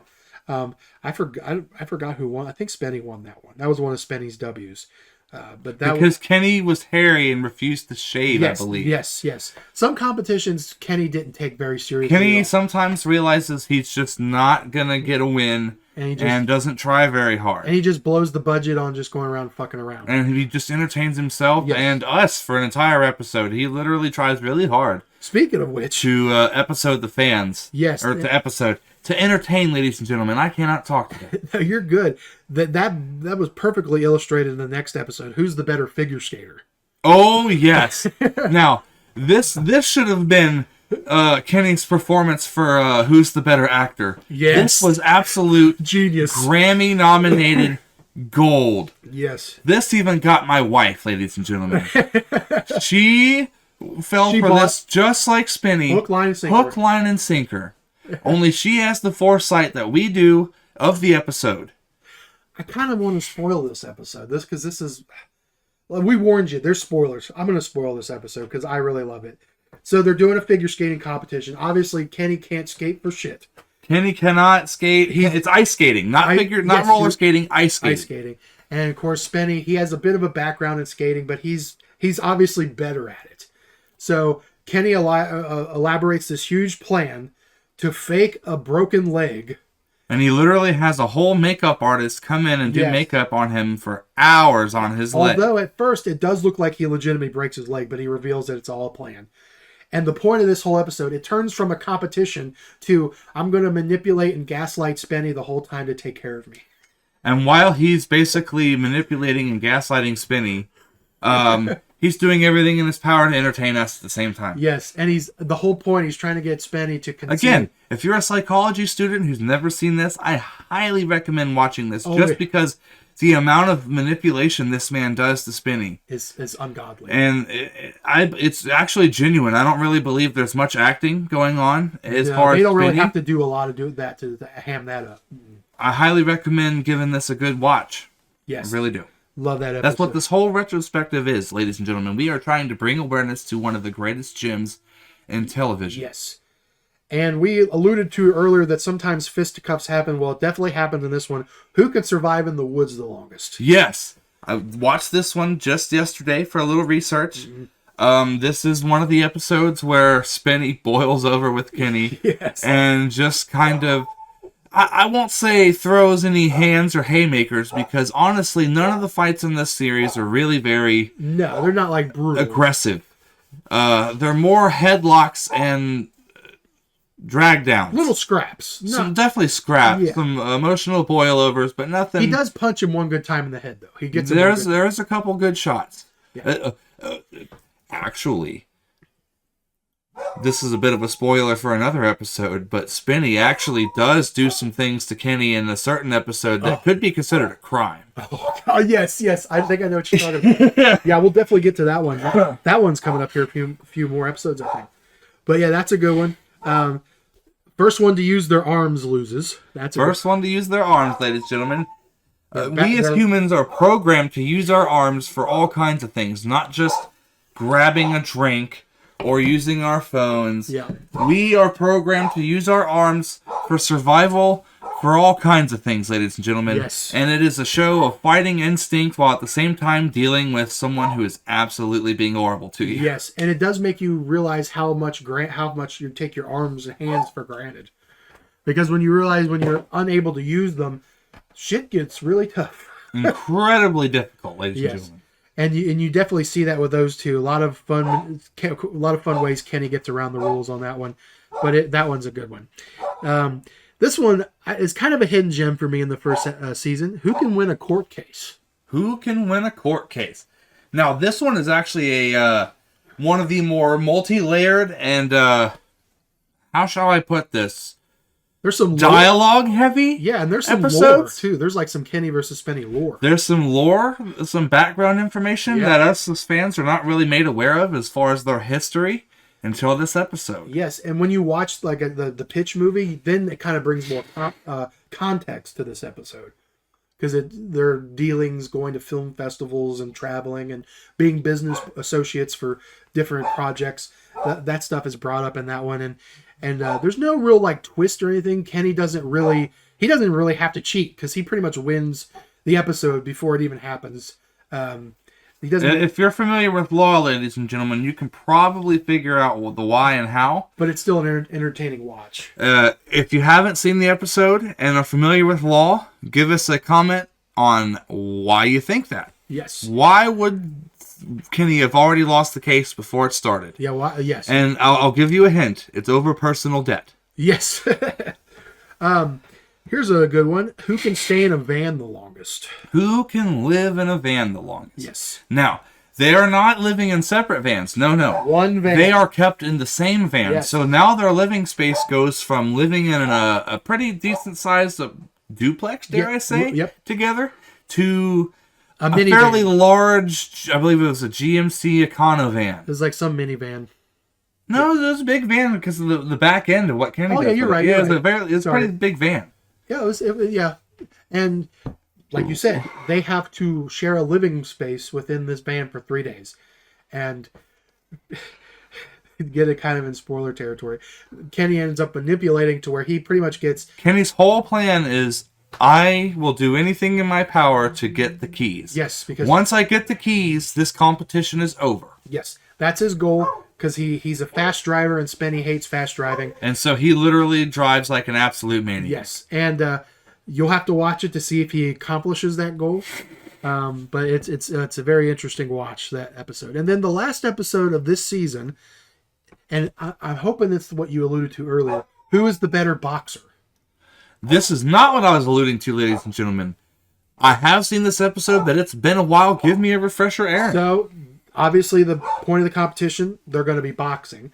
I forgot who won. I think Spenny won that one. That was one of Spenny's W's. Because Kenny was hairy and refused to shave, yes, I believe. Yes. Some competitions Kenny didn't take very seriously. Kenny sometimes realizes he's just not going to get a win and doesn't try very hard. And he just blows the budget on just going around fucking around. And he just entertains himself and us for an entire episode. He literally tries really hard. Speaking of which, to episode the fans. Yes. Or to entertain, ladies and gentlemen. I cannot talk today. No, you're good. That was perfectly illustrated in the next episode. Who's the better figure skater? Oh, yes. Now, this should have been Kenny's performance for Who's the Better Actor. Yes. This was absolute genius. Grammy-nominated gold. Yes. This even got my wife, ladies and gentlemen. She fell for this just like Spenny. Hook, line, and sinker. Hook, line, and sinker. Only she has the foresight that we do of the episode. I kind of want to spoil this episode. Because this is... Well, we warned you. There's spoilers. I'm going to spoil this episode because I really love it. So they're doing a figure skating competition. Obviously, Kenny can't skate for shit. Kenny cannot skate. It's ice skating. Not roller skating, ice skating. Ice skating. And, of course, Spenny, he has a bit of a background in skating, but he's obviously better at it. So Kenny elaborates this huge plan to fake a broken leg. And he literally has a whole makeup artist come in and do makeup on him for hours on his leg. Although at first it does look like he legitimately breaks his leg, but he reveals that it's all a plan. And the point of this whole episode, it turns from a competition to, I'm going to manipulate and gaslight Spenny the whole time to take care of me. And while he's basically manipulating and gaslighting Spenny, he's doing everything in his power to entertain us at the same time. Yes, and the whole point, he's trying to get Spenny to concede. Again, if you're a psychology student who's never seen this, I highly recommend watching this because the amount of manipulation this man does to Spenny is ungodly. And it's actually genuine. I don't really believe there's much acting going on as far as they don't really Spenny. have to do a lot to ham that up. I highly recommend giving this a good watch. Yes. I really do. Love that episode. That's what this whole retrospective is, ladies and gentlemen. We are trying to bring awareness to one of the greatest gems in television. Yes. And we alluded to earlier that sometimes fisticuffs happen. Well, it definitely happened in this one. Who could survive in the woods the longest? Yes. I watched this one just yesterday for a little research. Mm-hmm. This is one of the episodes where Spenny boils over with Kenny. Yes. And just kind of... I won't say throws any hands or haymakers because honestly, none of the fights in this series are really very... No, they're not like brutal. Aggressive. They're more headlocks and drag downs. Little scraps. Some definitely scraps. Some emotional boilovers, but nothing... He does punch him one good time in the head, though. He gets. There's a couple good shots. Yeah. Actually... This is a bit of a spoiler for another episode, but Spenny actually does do some things to Kenny in a certain episode that could be considered a crime. Oh, yes. I think I know what you're talking about. Yeah, we'll definitely get to that one. That one's coming up here a few more episodes, I think. But yeah, that's a good one. First one to use their arms loses. That's First one to use their arms, ladies and gentlemen. We as humans are programmed to use our arms for all kinds of things, not just grabbing a drink or using our phones. Yeah. We are programmed to use our arms for survival, for all kinds of things, ladies and gentlemen. Yes. And it is a show of fighting instinct while at the same time dealing with someone who is absolutely being horrible to you. Yes, and it does make you realize how much you take your arms and hands for granted. Because when you realize when you're unable to use them, shit gets really tough. Incredibly difficult, ladies and gentlemen. And you definitely see that with those two. A lot of fun ways Kenny gets around the rules on that one, but that one's a good one. This one is kind of a hidden gem for me in the first season. Who can win a court case? Who can win a court case? Now, this one is actually one of the more multi-layered and how shall I put this? There's some dialogue heavy. Yeah, and there's some episodes lore too. There's like some Kenny versus Spenny lore. There's some lore, some background information that us as fans are not really made aware of as far as their history until this episode. Yes, and when you watch like the pitch movie, then it kind of brings more context to this episode. Because their dealings going to film festivals and traveling and being business associates for different projects. That stuff is brought up in that one. And there's no real like twist or anything. Kenny doesn't really have to cheat because he pretty much wins the episode before it even happens. He doesn't. If you're familiar with law, ladies and gentlemen, you can probably figure out the why and how. But it's still an entertaining watch. If you haven't seen the episode and are familiar with law, give us a comment on why you think that. Yes. Why would Kenny have already lost the case before it started? Yeah. Yes. And I'll give you a hint. It's over personal debt. Yes. Here's a good one. Who can stay in a van the longest? Who can live in a van the longest? Yes. Now, they are not living in separate vans. No. One van. They are kept in the same van. Yes. So now their living space goes from living in a pretty decent-sized duplex, dare I say, together, to a fairly large, I believe it was a GMC Econovan. It was like some minivan. No, it was a big van because of the back end of what Kenny did. Oh, yeah, you're right. Yeah, it was a pretty big van. Yeah, yeah. And like you said, they have to share a living space within this van for 3 days. And get it kind of in spoiler territory. Kenny ends up manipulating to where he pretty much gets... Kenny's whole plan is, I will do anything in my power to get the keys. Yes, because... Once I get the keys, this competition is over. Yes, that's his goal. Because he's a fast driver, and Spenny hates fast driving. And so he literally drives like an absolute maniac. Yes, and you'll have to watch it to see if he accomplishes that goal. But it's a very interesting watch, that episode. And then the last episode of this season, and I'm hoping it's what you alluded to earlier. Who is the better boxer? This is not what I was alluding to, ladies and gentlemen. I have seen this episode, but it's been a while. Give me a refresher, Aaron. So... obviously, the point of the competition, they're going to be boxing.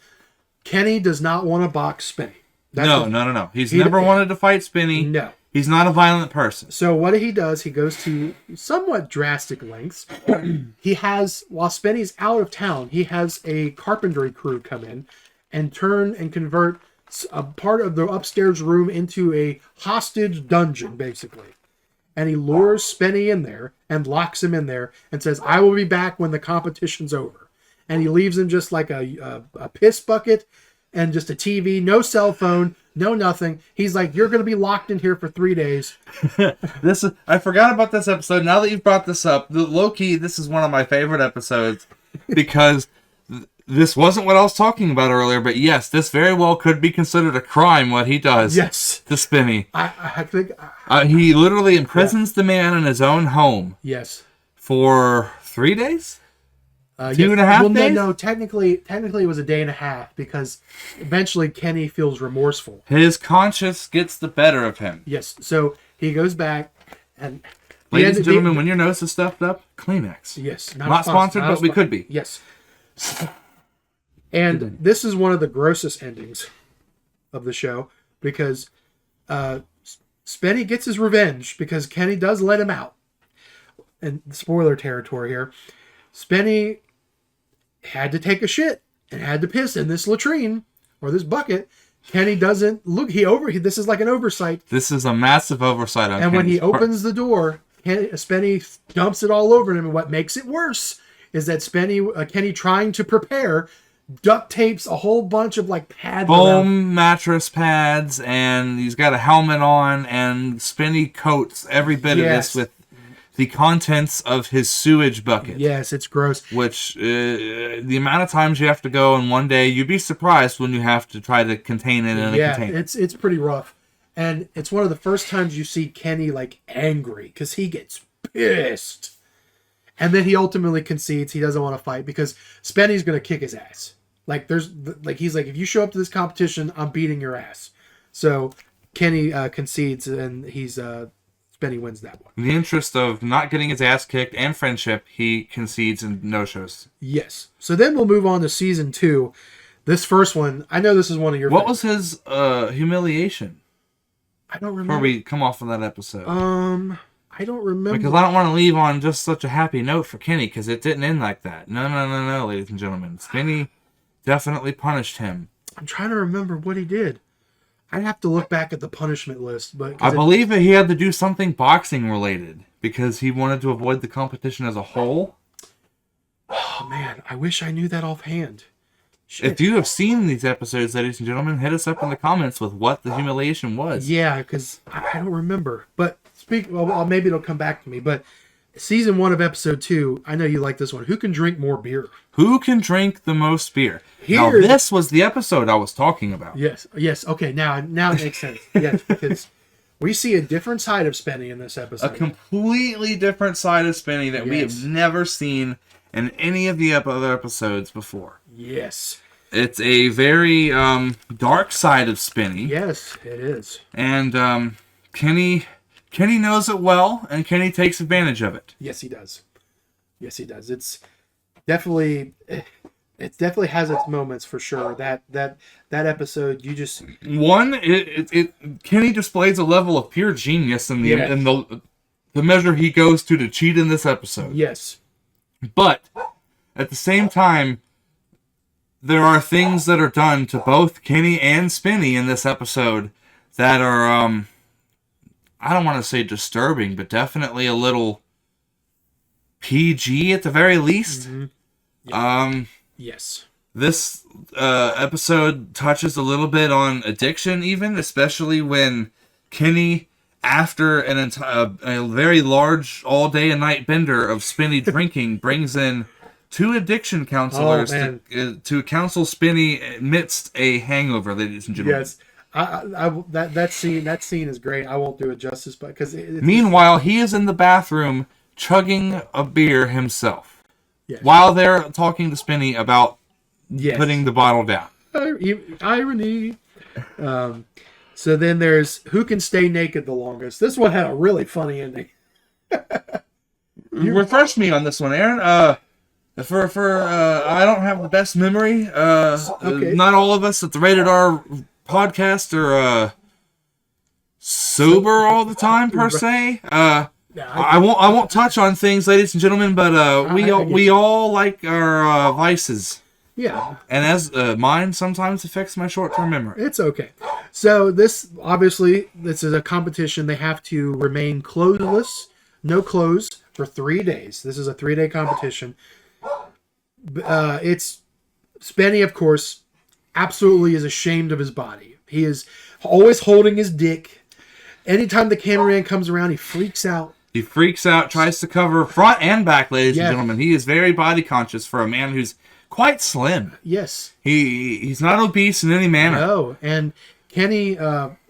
Kenny does not want to box Spenny. No. He's never wanted to fight Spenny. No. He's not a violent person. So what he does, he goes to somewhat drastic lengths. While Spenny's out of town, he has a carpentry crew come in and turn and convert a part of the upstairs room into a hostage dungeon, basically. And he lures Spenny in there and locks him in there and says, I will be back when the competition's over. And he leaves him just like a piss bucket and just a TV, no cell phone, no nothing. He's like, you're going to be locked in here for 3 days. I forgot about this episode. Now that you've brought this up, low-key, this is one of my favorite episodes because this wasn't what I was talking about earlier, but yes, this very well could be considered a crime, what he does. Yes. To Spenny. I think... he literally imprisons the man in his own home. Yes. For 3 days? 2.5 days? No, technically it was a day and a half because eventually Kenny feels remorseful. His conscience gets the better of him. Yes, so he goes back and... ladies and gentlemen, when your nose is stuffed up, Kleenex. Yes. Not sponsored, but we could be. Yes. And this is one of the grossest endings of the show because Spenny gets his revenge because Kenny does let him out. And spoiler territory here. Spenny had to take a shit and had to piss in this latrine or this bucket. Kenny doesn't look. This is like an oversight. This is a massive oversight on And when he opens the door, Spenny dumps it all over him, and what makes it worse is that Kenny trying to prepare duct tapes a whole bunch of like pads, foam mattress pads, and he's got a helmet on, and Spenny coats every bit of this with the contents of his sewage bucket. Yes, it's gross. Which, the amount of times you have to go in one day, you'd be surprised when you have to try to contain it in a container. Yeah, it's pretty rough. And it's one of the first times you see Kenny, like, angry, because he gets pissed. And then he ultimately concedes he doesn't want to fight, because Spenny's going to kick his ass. Like, he's like, if you show up to this competition, I'm beating your ass. So, Kenny concedes, and Spenny wins that one. In the interest of not getting his ass kicked and friendship, he concedes and no-shows. Yes. So then we'll move on to season 2. This first one, I know this is one of your What was his humiliation? I don't remember. Before we come off of that episode. I don't remember. Because I don't want to leave on just such a happy note for Kenny, because it didn't end like that. No, ladies and gentlemen. Spenny definitely punished him. I'm trying to remember what he did. I'd have to look back at the punishment list, but I believe that he had to do something boxing related because he wanted to avoid the competition as a whole. Oh man, I wish I knew that offhand. Shit. If you have seen these episodes, ladies and gentlemen, hit us up in the comments with what the humiliation was. Yeah, because I don't remember. But well, maybe it'll come back to me. But season 1 of episode 2, I know you like this one. Who can drink more beer? Who can drink the most beer? Now, this was the episode I was talking about. Yes. Okay, now it makes sense. Yes, because we see a different side of Spenny in this episode. A completely different side of Spenny that we have never seen in any of the other episodes before. Yes. It's a very dark side of Spenny. Yes, it is. And Kenny knows it well, and Kenny takes advantage of it. Yes, he does. It's definitely... It definitely has its moments for sure. That episode, you just Kenny displays a level of pure genius in the measure he goes to cheat in this episode. Yes, but at the same time, there are things that are done to both Kenny and Spenny in this episode that are I don't want to say disturbing, but definitely a little PG at the very least. Mm-hmm. Yeah. Yes. This episode touches a little bit on addiction, even, especially when Kenny, after a very large all-day and night bender of Spenny drinking, brings in 2 addiction counselors to counsel Spenny amidst a hangover, ladies and gentlemen. Yes. That scene is great. I won't do it justice, but because meanwhile, he is in the bathroom chugging a beer himself. Yes. While they're talking to Spenny about putting the bottle down. Irony. So then there's who can stay naked the longest. This one had a really funny ending. Refresh me on this one, Aaron. For I don't have the best memory. Not all of us at the Rated R podcast are sober all the time per se. I won't touch on things, ladies and gentlemen, but we all like our vices. Yeah. And as mine sometimes affects my short-term memory. It's okay. So this is a competition. They have to remain clothesless, no clothes, for 3 days. This is a 3-day competition. It's Spenny, of course, absolutely is ashamed of his body. He is always holding his dick. Anytime the cameraman comes around, he freaks out. He freaks out, tries to cover front and back, ladies and gentlemen. He is very body conscious for a man who's quite slim. Yes. He's not obese in any manner. No, and Kenny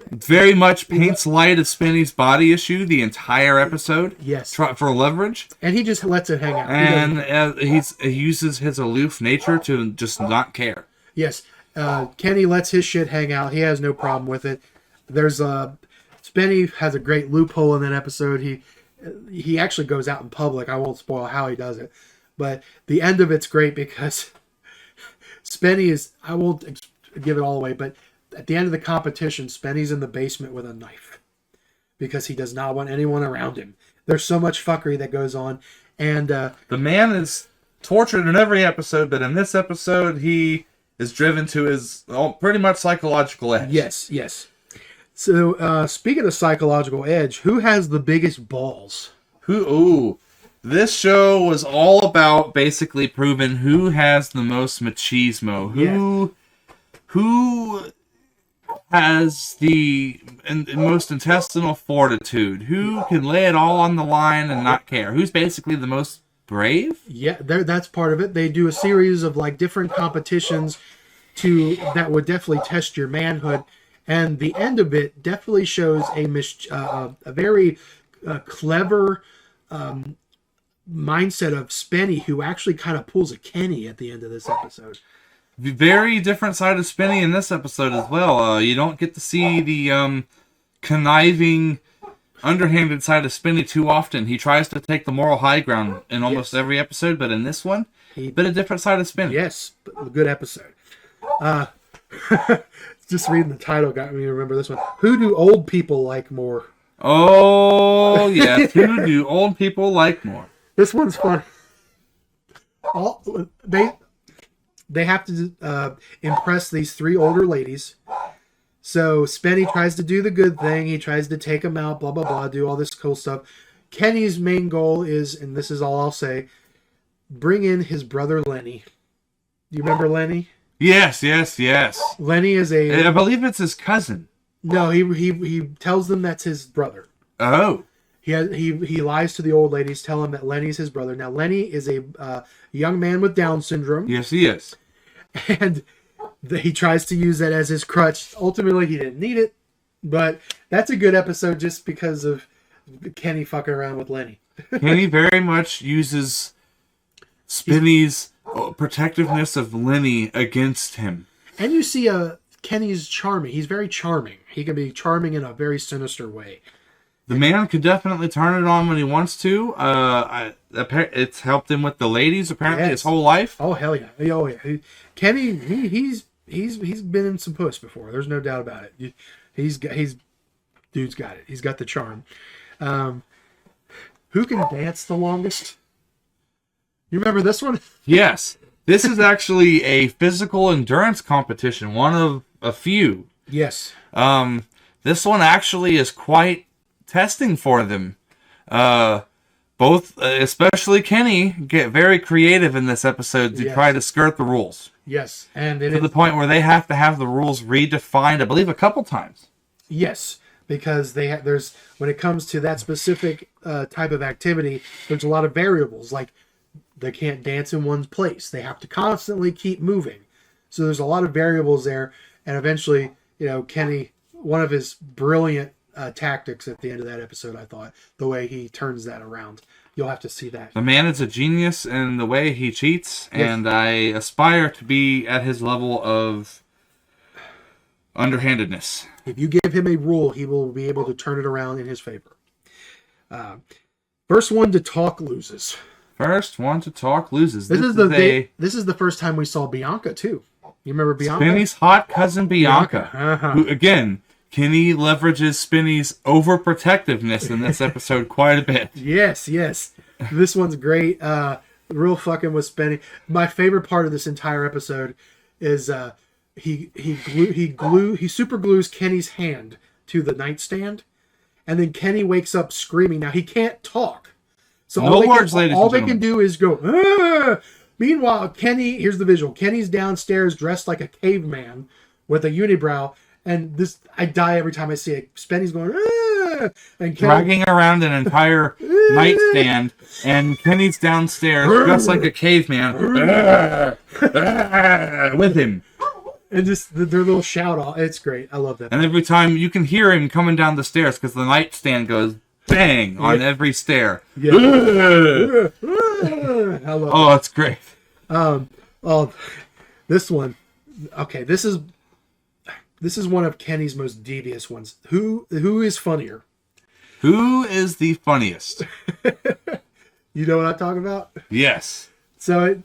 very much paints light of Spenny's body issue the entire episode. Yes. For leverage. And he just lets it hang out. And he uses his aloof nature to just not care. Yes. Kenny lets his shit hang out. He has no problem with it. There's Spenny has a great loophole in that episode. He actually goes out in public. I won't spoil how he does it. But the end of it's great because Spenny is... I won't give it all away, but at the end of the competition, Spenny's in the basement with a knife because he does not want anyone around him. There's so much fuckery that goes on. And the man is tortured in every episode, but in this episode, he is driven to his pretty much psychological edge. Yes. So, speaking of psychological edge, who has the biggest balls? This show was all about basically proving who has the most machismo. Who has the most intestinal fortitude. Who can lay it all on the line and not care. Who's basically the most brave? Yeah, that's part of it. They do a series of like different competitions that would definitely test your manhood. And the end of it definitely shows a very clever mindset of Spenny, who actually kind of pulls a Kenny at the end of this episode. Very different side of Spenny in this episode as well. You don't get to see the conniving, underhanded side of Spenny too often. He tries to take the moral high ground in almost every episode, but in this one, been a different side of Spenny. Yes, a good episode. Just reading the title got me to remember this one. Who do old people like more? Oh, yes. Who do old people like more? This one's fun. They have to impress these three older ladies. So Spenny tries to do the good thing. He tries to take them out, blah, blah, blah, do all this cool stuff. Kenny's main goal is, and this is all I'll say, bring in his brother Lenny. Do you remember Lenny? Yes. Lenny is I believe it's his cousin. No, he tells them that's his brother. Oh. He lies to the old ladies, tell them that Lenny's his brother. Now, Lenny is a young man with Down syndrome. Yes, he is. And he tries to use that as his crutch. Ultimately, he didn't need it. But that's a good episode just because of Kenny fucking around with Lenny. Kenny very much uses Spenny's protectiveness of Lenny against him. And you see Kenny's charming. He's very charming. He can be charming in a very sinister way. The man could definitely turn it on when he wants to. It's helped him with the ladies apparently his whole life. Oh hell yeah! Oh yeah! Kenny, he's been in some puss before. There's no doubt about it. Dude's got it. He's got the charm. Who can dance the longest? You remember this one? Yes, this is actually a physical endurance competition. One of a few. Yes. This one actually is quite testing for them. Both, especially Kenny, get very creative in this episode to try to skirt the rules. Yes, and to the point where they have to have the rules redefined, I believe, a couple times. Yes, because there's when it comes to that specific type of activity, there's a lot of variables. Like they can't dance in one place; they have to constantly keep moving. So there's a lot of variables there, and eventually, Kenny, one of his brilliant tactics at the end of that episode, I thought, the way he turns that around. You'll have to see that. The man is a genius in the way he cheats, and I aspire to be at his level of underhandedness. If you give him a rule, he will be able to turn it around in his favor. First one to talk loses. First one to talk loses. This is the first time we saw Bianca, too. You remember Bianca? Spenny's hot cousin Bianca. Who, again, Kenny leverages Spenny's overprotectiveness in this episode quite a bit. Yes. This one's great. Real fucking with Spenny. My favorite part of this entire episode is he super glues Kenny's hand to the nightstand, and then Kenny wakes up screaming. Now he can't talk, so all they can do is go. Ah! Meanwhile, Kenny, here's the visual. Kenny's downstairs dressed like a caveman with a unibrow. And I die every time I see it. Spenny's going, ah! And dragging around an entire nightstand, and Kenny's downstairs dressed like a caveman with him. And just their little shout off. It's great. I love that. And every time you can hear him coming down the stairs because the nightstand goes bang on every stair. Yeah. I love it's great. This one. Okay, this is one of Kenny's most devious ones. Who is funnier? Who is the funniest? You know what I'm talking about? Yes. So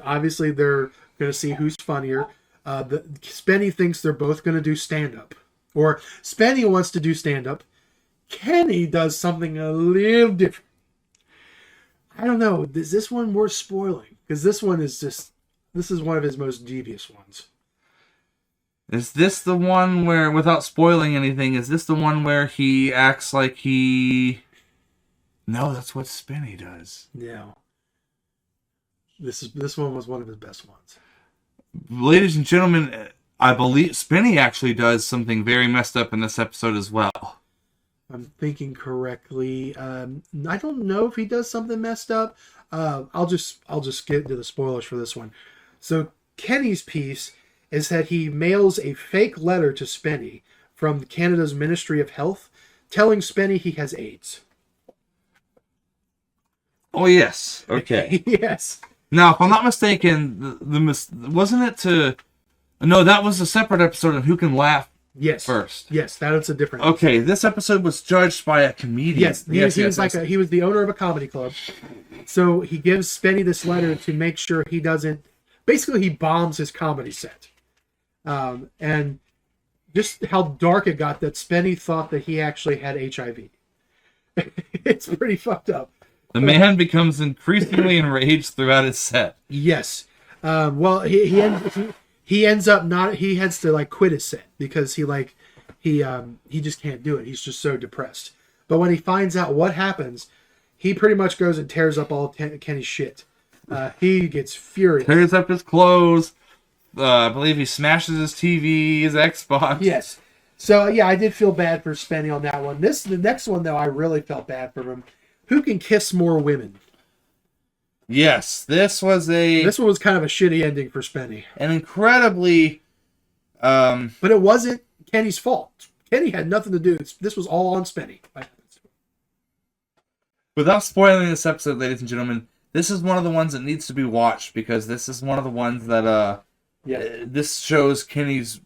obviously they're going to see who's funnier. Spenny thinks they're both going to do stand-up. Or Spenny wants to do stand-up. Kenny does something a little different. I don't know. Is this one worth spoiling? Because this is one of his most devious ones. Is this the one where, without spoiling anything, is this the one where he acts like he No, that's what Spenny does. No. This one was one of his best ones. Ladies and gentlemen, I believe Spenny actually does something very messed up in this episode as well. I'm thinking correctly. I don't know if he does something messed up. I'll just get into the spoilers for this one. So Kenny's piece is that he mails a fake letter to Spenny from Canada's Ministry of Health, telling Spenny he has AIDS. Oh yes, okay. Yes. Now, if I'm not mistaken, wasn't it to? No, that was a separate episode of Who Can Laugh. Yes. First. Yes, that's a different. Okay, this episode was judged by a comedian. Yes, he was the owner of a comedy club. So he gives Spenny this letter to make sure he doesn't. Basically, he bombs his comedy set, and just how dark it got that Spenny thought that he actually had HIV. It's pretty fucked up. The man becomes increasingly enraged throughout his set. Yes. Well, he ends up not. He has to like quit his set because he just can't do it. He's just so depressed. But when he finds out what happens, he pretty much goes and tears up all Kenny's shit. He gets furious. Tears up his clothes. I believe he smashes his TV, his Xbox. Yes. So yeah, I did feel bad for Spenny on that one. The next one though, I really felt bad for him. Who can kiss more women? Yes, this one was kind of a shitty ending for Spenny. An incredibly, but it wasn't Kenny's fault. Kenny had nothing to do. This was all on Spenny. Without spoiling this episode, ladies and gentlemen, this is one of the ones that needs to be watched because this is one of the ones that this shows Kenny's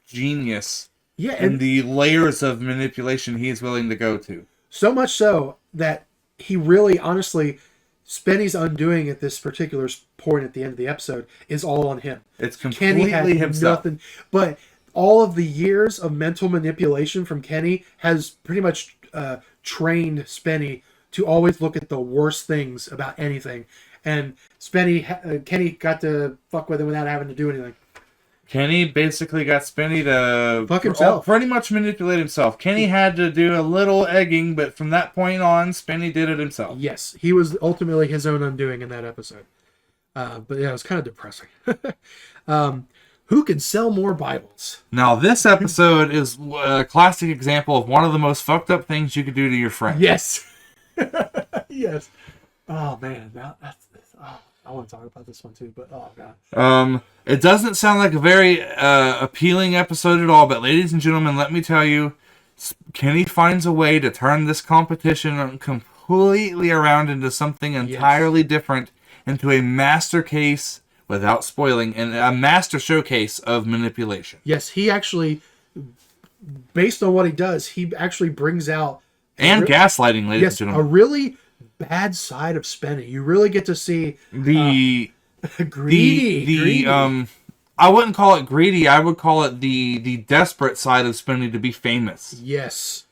genius. Yeah, and the layers of manipulation he is willing to go to. So much so that he really, honestly, Spenny's undoing at this particular point at the end of the episode is all on him. It's completely Kenny himself. Nothing, but all of the years of mental manipulation from Kenny has pretty much trained Spenny to always look at the worst things about anything. And Kenny got to fuck with him without having to do anything. Kenny basically got Spenny to fuck himself. Pretty much manipulate himself. Kenny had to do a little egging, but from that point on, Spenny did it himself. Yes, he was ultimately his own undoing in that episode. But yeah, it was kind of depressing. Who can sell more Bibles? Now, this episode is a classic example of one of the most fucked up things you could do to your friend. Yes. Yes. Oh, man. I want to talk about this one too, but oh god. It doesn't sound like a very appealing episode at all, but ladies and gentlemen, let me tell you, Kenny finds a way to turn this competition completely around into something entirely different, into a master case, without spoiling, and a master showcase of manipulation. Yes, he actually, based on what he does, he actually brings out gaslighting, ladies and gentlemen. A really bad side of Spenny. You really get to see the greedy. I wouldn't call it greedy. I would call it the desperate side of Spenny to be famous. Yes,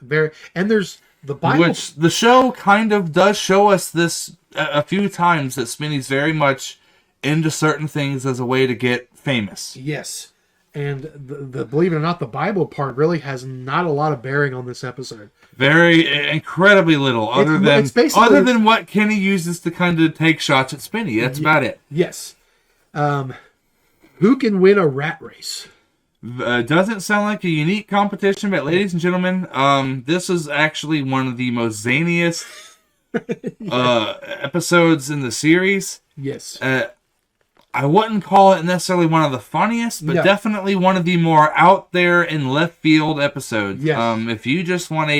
very. And there's the Bible, which the show kind of does show us this a few times, that Spenny's very much into certain things as a way to get famous. Yes, and the believe it or not, the Bible part really has not a lot of bearing on this episode. Very incredibly little, other than what Kenny uses to kind of take shots at Spenny. That's about it. Yes. Who can win a rat race? Doesn't sound like a unique competition, but ladies and gentlemen, this is actually one of the most zaniest episodes in the series. Yes. I wouldn't call it necessarily one of the funniest, but definitely one of the more out there and left field episodes. Yes. If you just want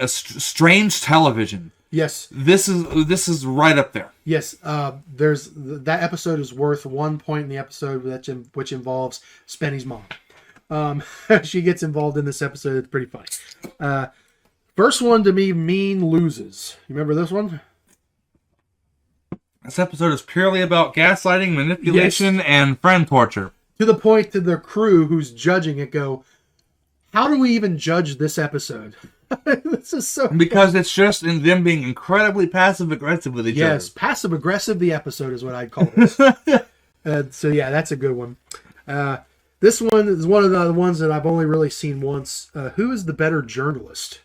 strange television. Yes. This is right up there. Yes. There's that episode is worth 1 point in the episode which involves Spenny's mom. She gets involved in this episode. It's pretty funny. First one to me, Mean loses. You remember this one? This episode is purely about gaslighting, manipulation, and friend torture. To the point to the crew who's judging it go, how do we even judge this episode? This is so because it's just in them being incredibly passive-aggressive with each other. Yes, passive-aggressive the episode is what I'd call this. So yeah, that's a good one. This one is one of the ones that I've only really seen once. Who is the better journalist?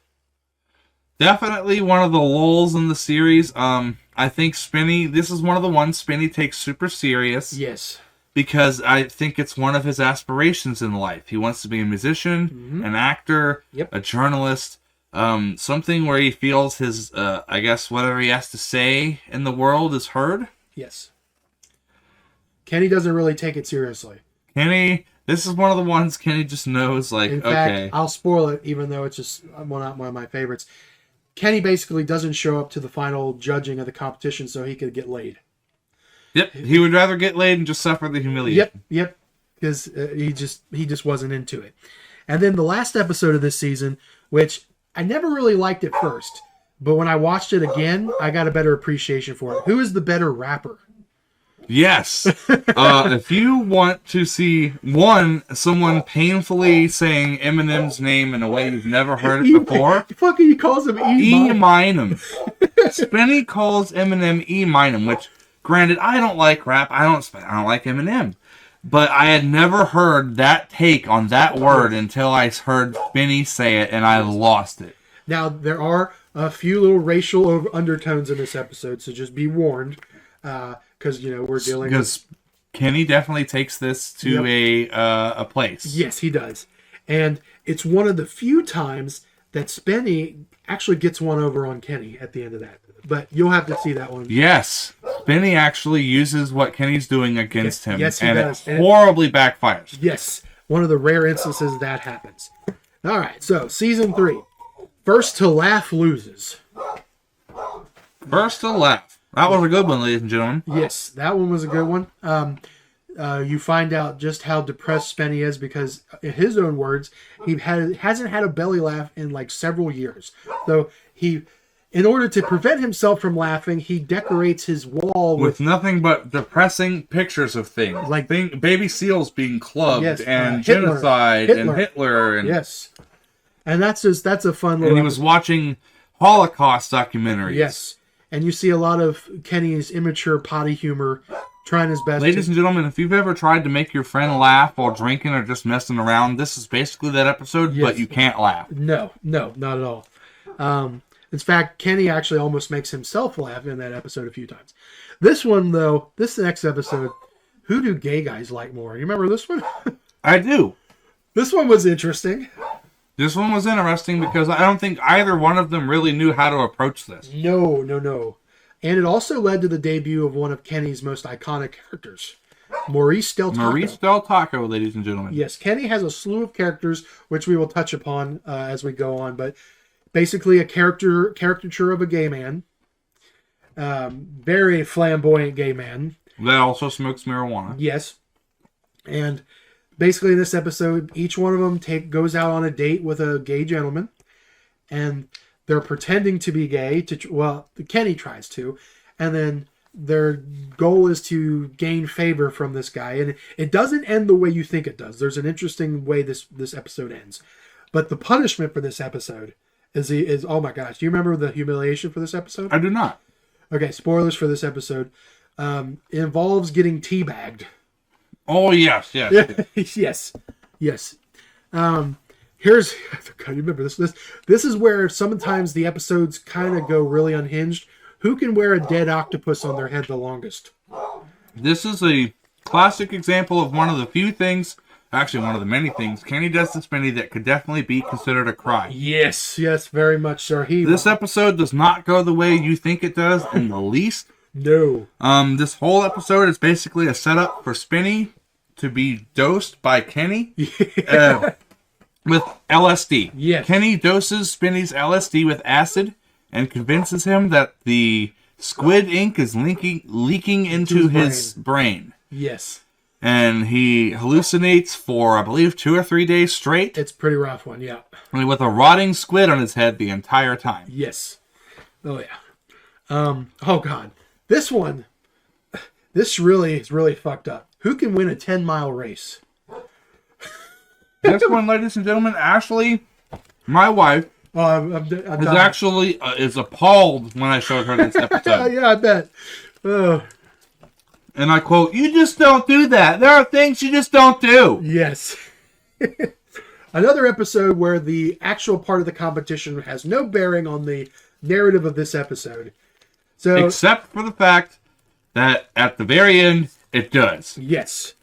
Definitely one of the lulls in the series. I think Spenny, this is one of the ones Spenny takes super serious. Yes. Because I think it's one of his aspirations in life. He wants to be a musician, an actor, a journalist, something where he feels his, I guess, whatever he has to say in the world is heard. Yes. Kenny doesn't really take it seriously. Kenny, this is one of the ones Kenny just knows, like, in fact, I'll spoil it, even though it's just not one of my favorites. Kenny basically doesn't show up to the final judging of the competition so he could get laid. Yep, he would rather get laid and just suffer the humiliation. Yep, because he just wasn't into it. And then the last episode of this season, which I never really liked at first, but when I watched it again, I got a better appreciation for it. Who is the better rapper? Yes. If you want to see someone painfully saying Eminem's name in a way you've never heard it before, Fucking he calls him E-Minum. Spenny calls Eminem E-Minum, which, granted, I don't like rap. I don't like Eminem, but I had never heard that take on that word until I heard Spenny say it, and I lost it. Now there are a few little racial undertones in this episode, so just be warned. Because we're dealing. Because Kenny definitely takes this to a place. Yes, he does, and it's one of the few times that Spenny actually gets one over on Kenny at the end of that. But you'll have to see that one. Yes, Spenny actually uses what Kenny's doing against him, yes, he and does. It horribly backfires. Yes, one of the rare instances that happens. All right, so season 3, first to laugh loses. First to laugh. That was a good one, ladies and gentlemen. Yes, that one was a good one. You find out just how depressed Spenny is because, in his own words, he hasn't had a belly laugh in like several years. So in order to prevent himself from laughing, he decorates his wall with nothing but depressing pictures of things, like baby seals being clubbed, and genocide, and Hitler, and yes, and that's a fun little. And he was watching Holocaust documentaries. Yes. And you see a lot of Kenny's immature potty humor, trying his best. Ladies and gentlemen, if you've ever tried to make your friend laugh while drinking or just messing around, this is basically that episode, but you can't laugh. No, not at all. In fact, Kenny actually almost makes himself laugh in that episode a few times. This one, though, this next episode, who do gay guys like more? You remember this one? I do. This one was interesting. This one was interesting because I don't think either one of them really knew how to approach this. No. And it also led to the debut of one of Kenny's most iconic characters, Maurice Del Taco. Maurice Del Taco, ladies and gentlemen. Yes, Kenny has a slew of characters, which we will touch upon as we go on, but basically a caricature of a gay man. Very flamboyant gay man. That also smokes marijuana. Yes. And basically in this episode, each one of them goes out on a date with a gay gentleman, and they're pretending to be gay. Kenny tries to, and then their goal is to gain favor from this guy, and it doesn't end the way you think it does. There's an interesting way this episode ends, but the punishment for this episode is oh my gosh! Do you remember the humiliation for this episode? I do not. Okay, spoilers for this episode. It involves getting teabagged. Oh, yes. Yes. Here's, God, you remember this? This is where sometimes the episodes kind of go really unhinged. Who can wear a dead octopus on their head the longest? This is a classic example of one of the few things, actually one of the many things, Kenny does to Spenny that could definitely be considered a crime. Yes, very much, sir. This episode does not go the way you think it does in the least. No. This whole episode is basically a setup for Spenny to be dosed by Kenny with LSD. Yes. Kenny doses Spenny's LSD with acid and convinces him that the squid ink is leaking into his brain. Yes. And he hallucinates for, I believe, 2 or 3 days straight. It's a pretty rough one, yeah. With a rotting squid on his head the entire time. Yes. Oh, yeah. Oh, God. This one, this really is really fucked up. Who can win a 10-mile race? This one, ladies and gentlemen, Ashley, my wife, is appalled when I showed her this episode. Yeah, I bet. And I quote, "You just don't do that. There are things you just don't do." Yes. Another episode where the actual part of the competition has no bearing on the narrative of this episode. So, except for the fact that at the very end, it does. Yes.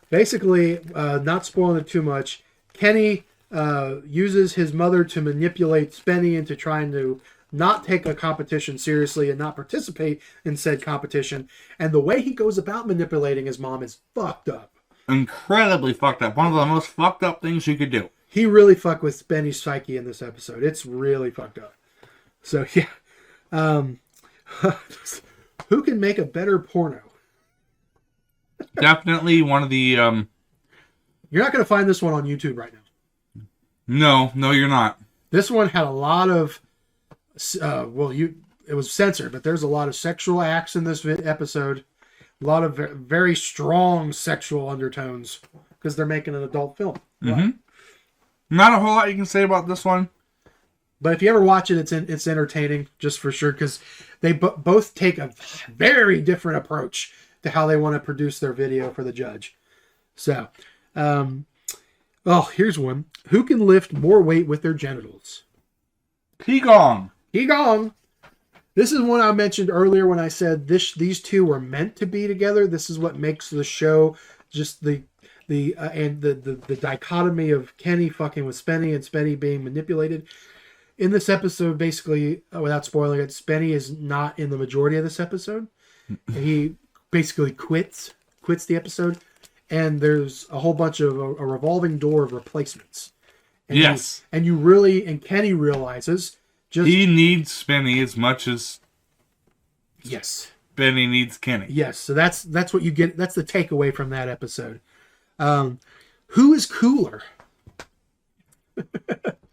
Basically, not spoiling it too much, Kenny uses his mother to manipulate Spenny into trying to not take a competition seriously and not participate in said competition. And the way he goes about manipulating his mom is fucked up. Incredibly fucked up. One of the most fucked up things you could do. He really fucked with Spenny's psyche in this episode. It's really fucked up. So, yeah. Who can make a better porno? Definitely one of the... You're not going to find this one on YouTube right now. No, you're not. This one had a lot of... it was censored, but there's a lot of sexual acts in this episode. A lot of very strong sexual undertones because they're making an adult film. Mm-hmm. Right? Not a whole lot you can say about this one. But if you ever watch it, it's entertaining, just for sure, because they both take a very different approach to how they want to produce their video for the judge. So, here's one. Who can lift more weight with their genitals? Qigong. This is one I mentioned earlier when I said these two were meant to be together. This is what makes the show just the dichotomy of Kenny fucking with Spenny and Spenny being manipulated. In this episode, basically, without spoiling it, Spenny is not in the majority of this episode. He basically quits the episode, and there's a whole bunch of a revolving door of replacements. And yes. And Kenny realizes he needs Spenny as much as yes, Spenny needs Kenny. Yes, so that's what you get. That's the takeaway from that episode. Who is cooler?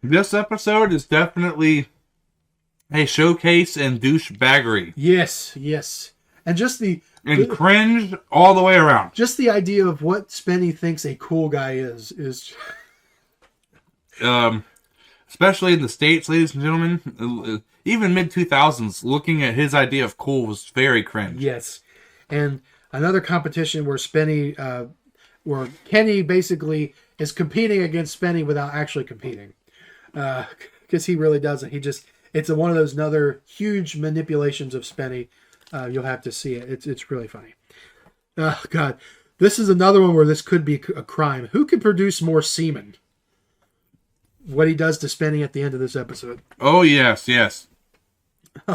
This episode is definitely a showcase in douchebaggery. Yes. And just cringe all the way around. Just the idea of what Spenny thinks a cool guy is especially in the States, ladies and gentlemen, even mid-2000s, looking at his idea of cool was very cringe. Yes. And another competition where where Kenny basically is competing against Spenny without actually competing. Because he really doesn't. It's one of those other huge manipulations of Spenny. You'll have to see it. It's really funny. Oh, God. This is another one where this could be a crime. Who can produce more semen? What he does to Spenny at the end of this episode. Oh, yes.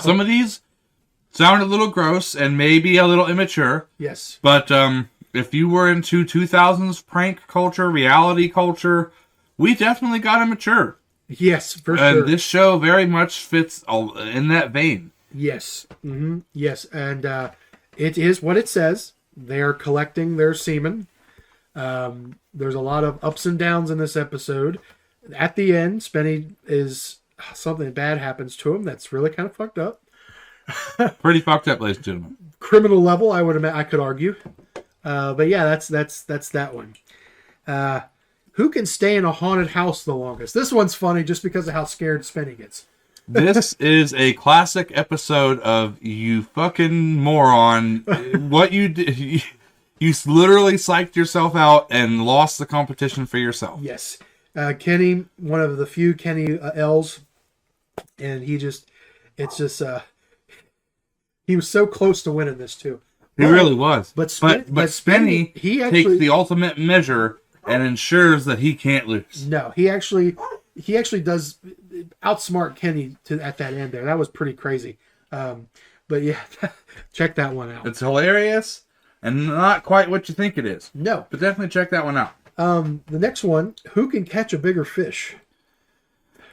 Some of these sound a little gross and maybe a little immature. Yes. But if you were into 2000s prank culture, reality culture, we definitely got immature. Yes, for sure. And this show very much fits in that vein. Yes. Mm-hmm. Yes. And it is what it says. They are collecting their semen. There's a lot of ups and downs in this episode. At the end, Spenny something bad happens to him that's really kind of fucked up. Pretty fucked up, ladies and gentlemen. Criminal level, I could argue. But yeah, that's that one. Who can stay in a haunted house the longest? This one's funny just because of how scared Spenny gets. This is a classic episode of you fucking moron. What you did, you literally psyched yourself out and lost the competition for yourself. Yes. Kenny, one of the few Kenny L's, and he was so close to winning this too. He really was. But Spenny takes the ultimate measure and ensures that he can't lose. No, he actually does outsmart Kenny at that end there. That was pretty crazy. But yeah, check that one out. It's hilarious and not quite what you think it is. No. But definitely check that one out. The next one, who can catch a bigger fish?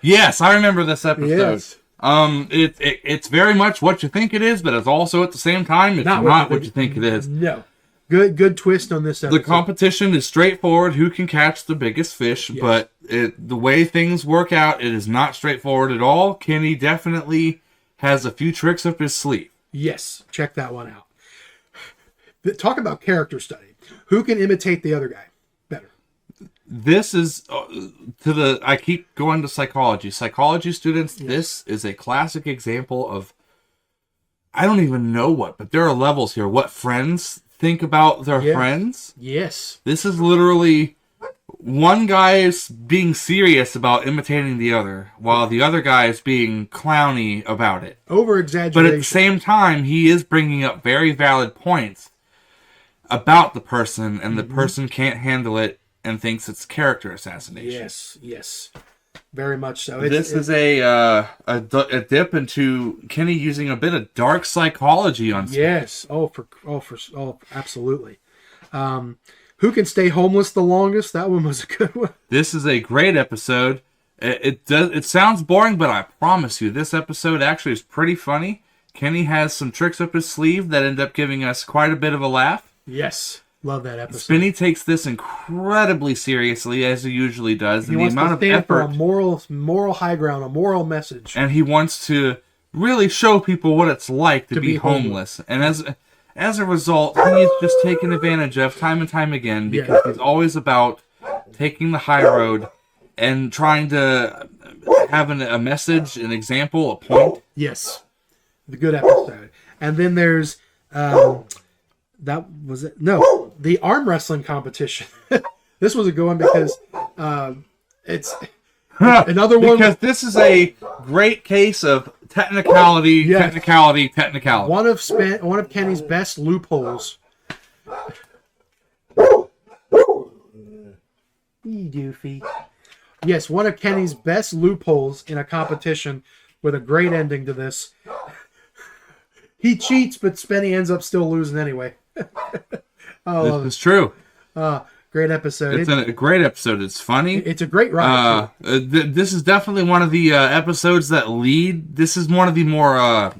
Yes, I remember this episode. Yes. It's very much what you think it is, but it's also at the same time, it's not what you think it is. No. Good twist on this episode. The competition is straightforward, who can catch the biggest fish, yes. But the way things work out, it is not straightforward at all. Kenny definitely has a few tricks up his sleeve. Yes, check that one out. Talk about character study. Who can imitate the other guy better? This is I keep going to psychology. Psychology students, yes. This is a classic example of, I don't even know but there are levels here. What friends think about their friends. Yes. This is literally one guy is being serious about imitating the other, while the other guy is being clowny about it. Over-exaggeration. But at the same time, he is bringing up very valid points about the person, and the person can't handle it and thinks it's character assassination. Yes. Very much so. This is a dip into Kenny using a bit of dark psychology on Spenny. Yes. Absolutely. Who can stay homeless the longest? That one was a good one. This is a great episode. It sounds boring, but I promise you, this episode actually is pretty funny. Kenny has some tricks up his sleeve that end up giving us quite a bit of a laugh. Yes. Love that episode. Spenny takes this incredibly seriously, as he usually does. He wants to stand for a moral high ground, a moral message. And he wants to really show people what it's like to be homeless. And as a result, he is just taken advantage of time and time again, because he's always about taking the high road and trying to have a message, an example, a point. Yes. The good episode. And then there's the arm wrestling competition. This was a good one because it's another one. Because this is a great case of technicality. One of Kenny's best loopholes. You doofy. Yes, one of Kenny's best loopholes in a competition with a great ending to this. He cheats, but Spenny ends up still losing anyway. This is true. Great episode. It's a great episode. It's funny. It's a great ride. This is definitely one of the episodes that lead. This is one of the more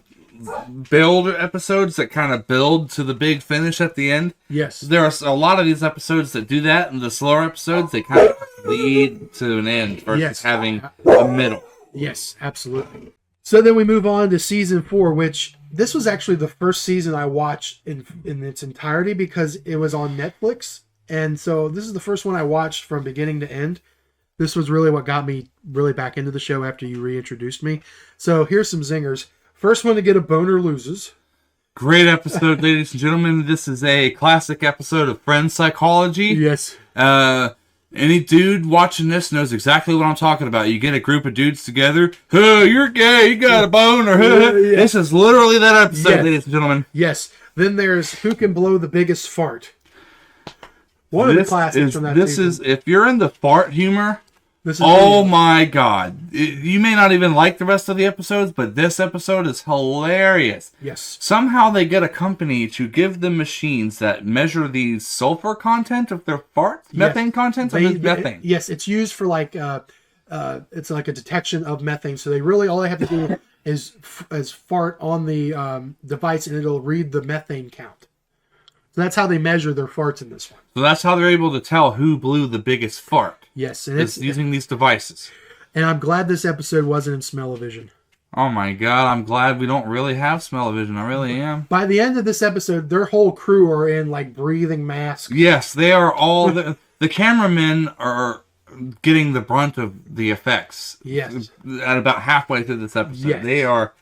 build episodes that kind of build to the big finish at the end. Yes. There are a lot of these episodes that do that, and the slower episodes, they kind of lead to an end versus having a middle. Yes, absolutely. So then we move on to season 4, which this was actually the first season I watched in its entirety because it was on Netflix. And so this is the first one I watched from beginning to end. This was really what got me really back into the show after you reintroduced me. So here's some zingers. First one to get a boner loses. Great episode, ladies and gentlemen. This is a classic episode of Friend Psychology. Yes. Any dude watching this knows exactly what I'm talking about. You get a group of dudes together. Huh, you're gay. You got a boner. This is literally that episode, ladies and gentlemen. Yes. Then there's who can blow the biggest fart. One of the classics from that season. This is, if you're into fart humor, oh my god. You may not even like the rest of the episodes, but this episode is hilarious. Yes. Somehow they get a company to give them machines that measure the sulfur content of their farts, methane content of methane. Yes, it's used for like it's like a detection of methane. So all they have to do is fart on the device, and it'll read the methane count. So that's how they measure their farts in this one. So that's how they're able to tell who blew the biggest fart. Yes, and it's using these devices. And I'm glad this episode wasn't in smell-o-vision. Oh my god, I'm glad we don't really have smell-o-vision. I really am. By the end of this episode, their whole crew are in like breathing masks. Yes, they are all the cameramen are getting the brunt of the effects. Yes. At about halfway through this episode. Yes. They are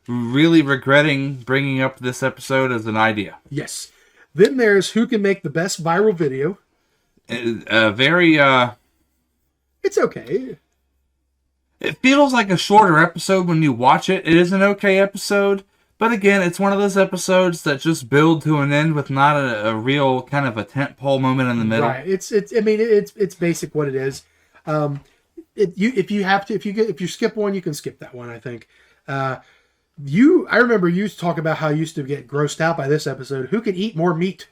really regretting bringing up this episode as an idea. Yes. Then there's who can make the best viral video. It's okay. It feels like a shorter episode when you watch it. It is an okay episode. But again, it's one of those episodes that just build to an end with not a real kind of a tentpole moment in the middle. Right. It's basic what it is. If you skip one, you can skip that one, I think. I remember you talk about how you used to get grossed out by this episode. Who can eat more meat?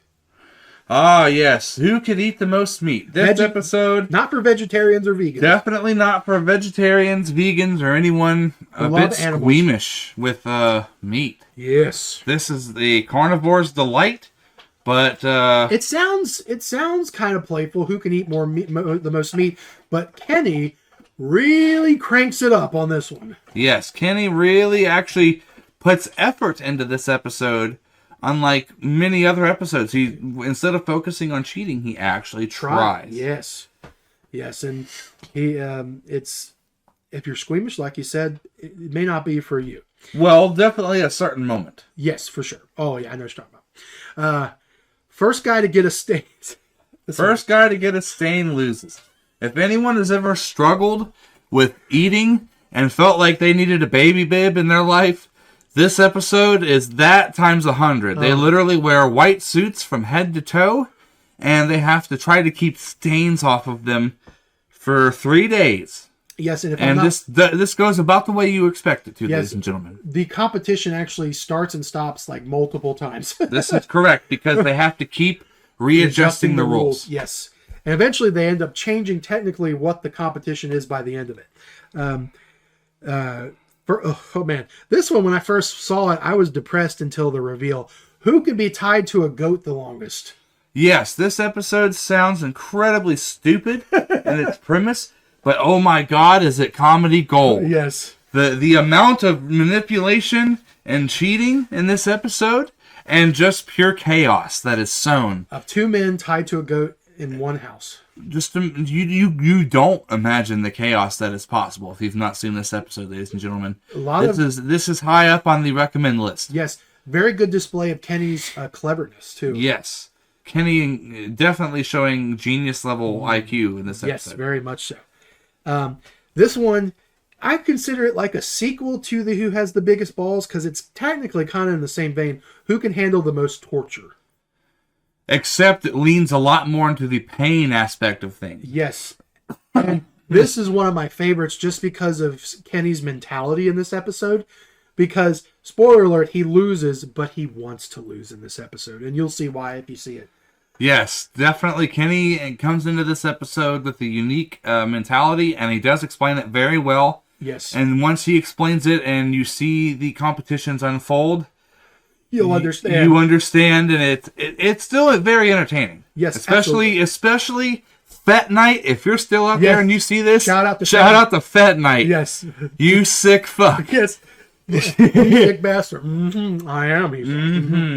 Ah, yes. Who could eat the most meat? This episode... Not for vegetarians or vegans. Definitely not for vegetarians, vegans, or anyone a bit squeamish with meat. Yes. This is the carnivore's delight, but... It sounds kind of playful. Who can eat the most meat? But Kenny really cranks it up on this one. Yes, Kenny really actually puts effort into this episode. Unlike many other episodes, he instead of focusing on cheating, he actually tries. Yes, and he it's if you're squeamish, like you said, it may not be for you. Well, definitely a certain moment. Yes, for sure. Oh yeah, I know what you're talking about. First guy to get a stain. First guy to get a stain loses. If anyone has ever struggled with eating and felt like they needed a baby bib in their life, this episode is that times 100. They literally wear white suits from head to toe, and they have to try to keep stains off of them for 3 days. Yes, and this goes about the way you expect it to, ladies and gentlemen. The competition actually starts and stops like multiple times. This is correct, because they have to keep readjusting the rules. Yes. And eventually they end up changing technically what the competition is by the end of it. Oh man, this one, when I first saw it, I was depressed until the reveal. Who can be tied to a goat the longest? Yes, this episode sounds incredibly stupid in its premise, but oh my god, is it comedy gold. Yes. The amount of manipulation and cheating in this episode, and just pure chaos that is sown. Of 2 men tied to a goat in one house. Just you don't imagine the chaos that is possible if you've not seen this episode, ladies and gentlemen. This is high up on the recommend list. Yes, very good display of Kenny's cleverness too. Yes, Kenny definitely showing genius level IQ in this episode. Yes, very much so. This one, I consider it like a sequel to the Who Has the Biggest Balls, because it's technically kind of in the same vein. Who can handle the most torture? Except it leans a lot more into the pain aspect of things. Yes. And this is one of my favorites just because of Kenny's mentality in this episode. Because, spoiler alert, he loses, but he wants to lose in this episode. And you'll see why if you see it. Yes, definitely. Kenny comes into this episode with a unique mentality, and he does explain it very well. Yes. And once he explains it and you see the competitions unfold, you'll understand. You understand, and it's still very entertaining. Yes, especially Fet Night. If you're still out there and you see this, shout out to Fet Night. Yes, you sick fuck. Yes, you sick bastard. I am.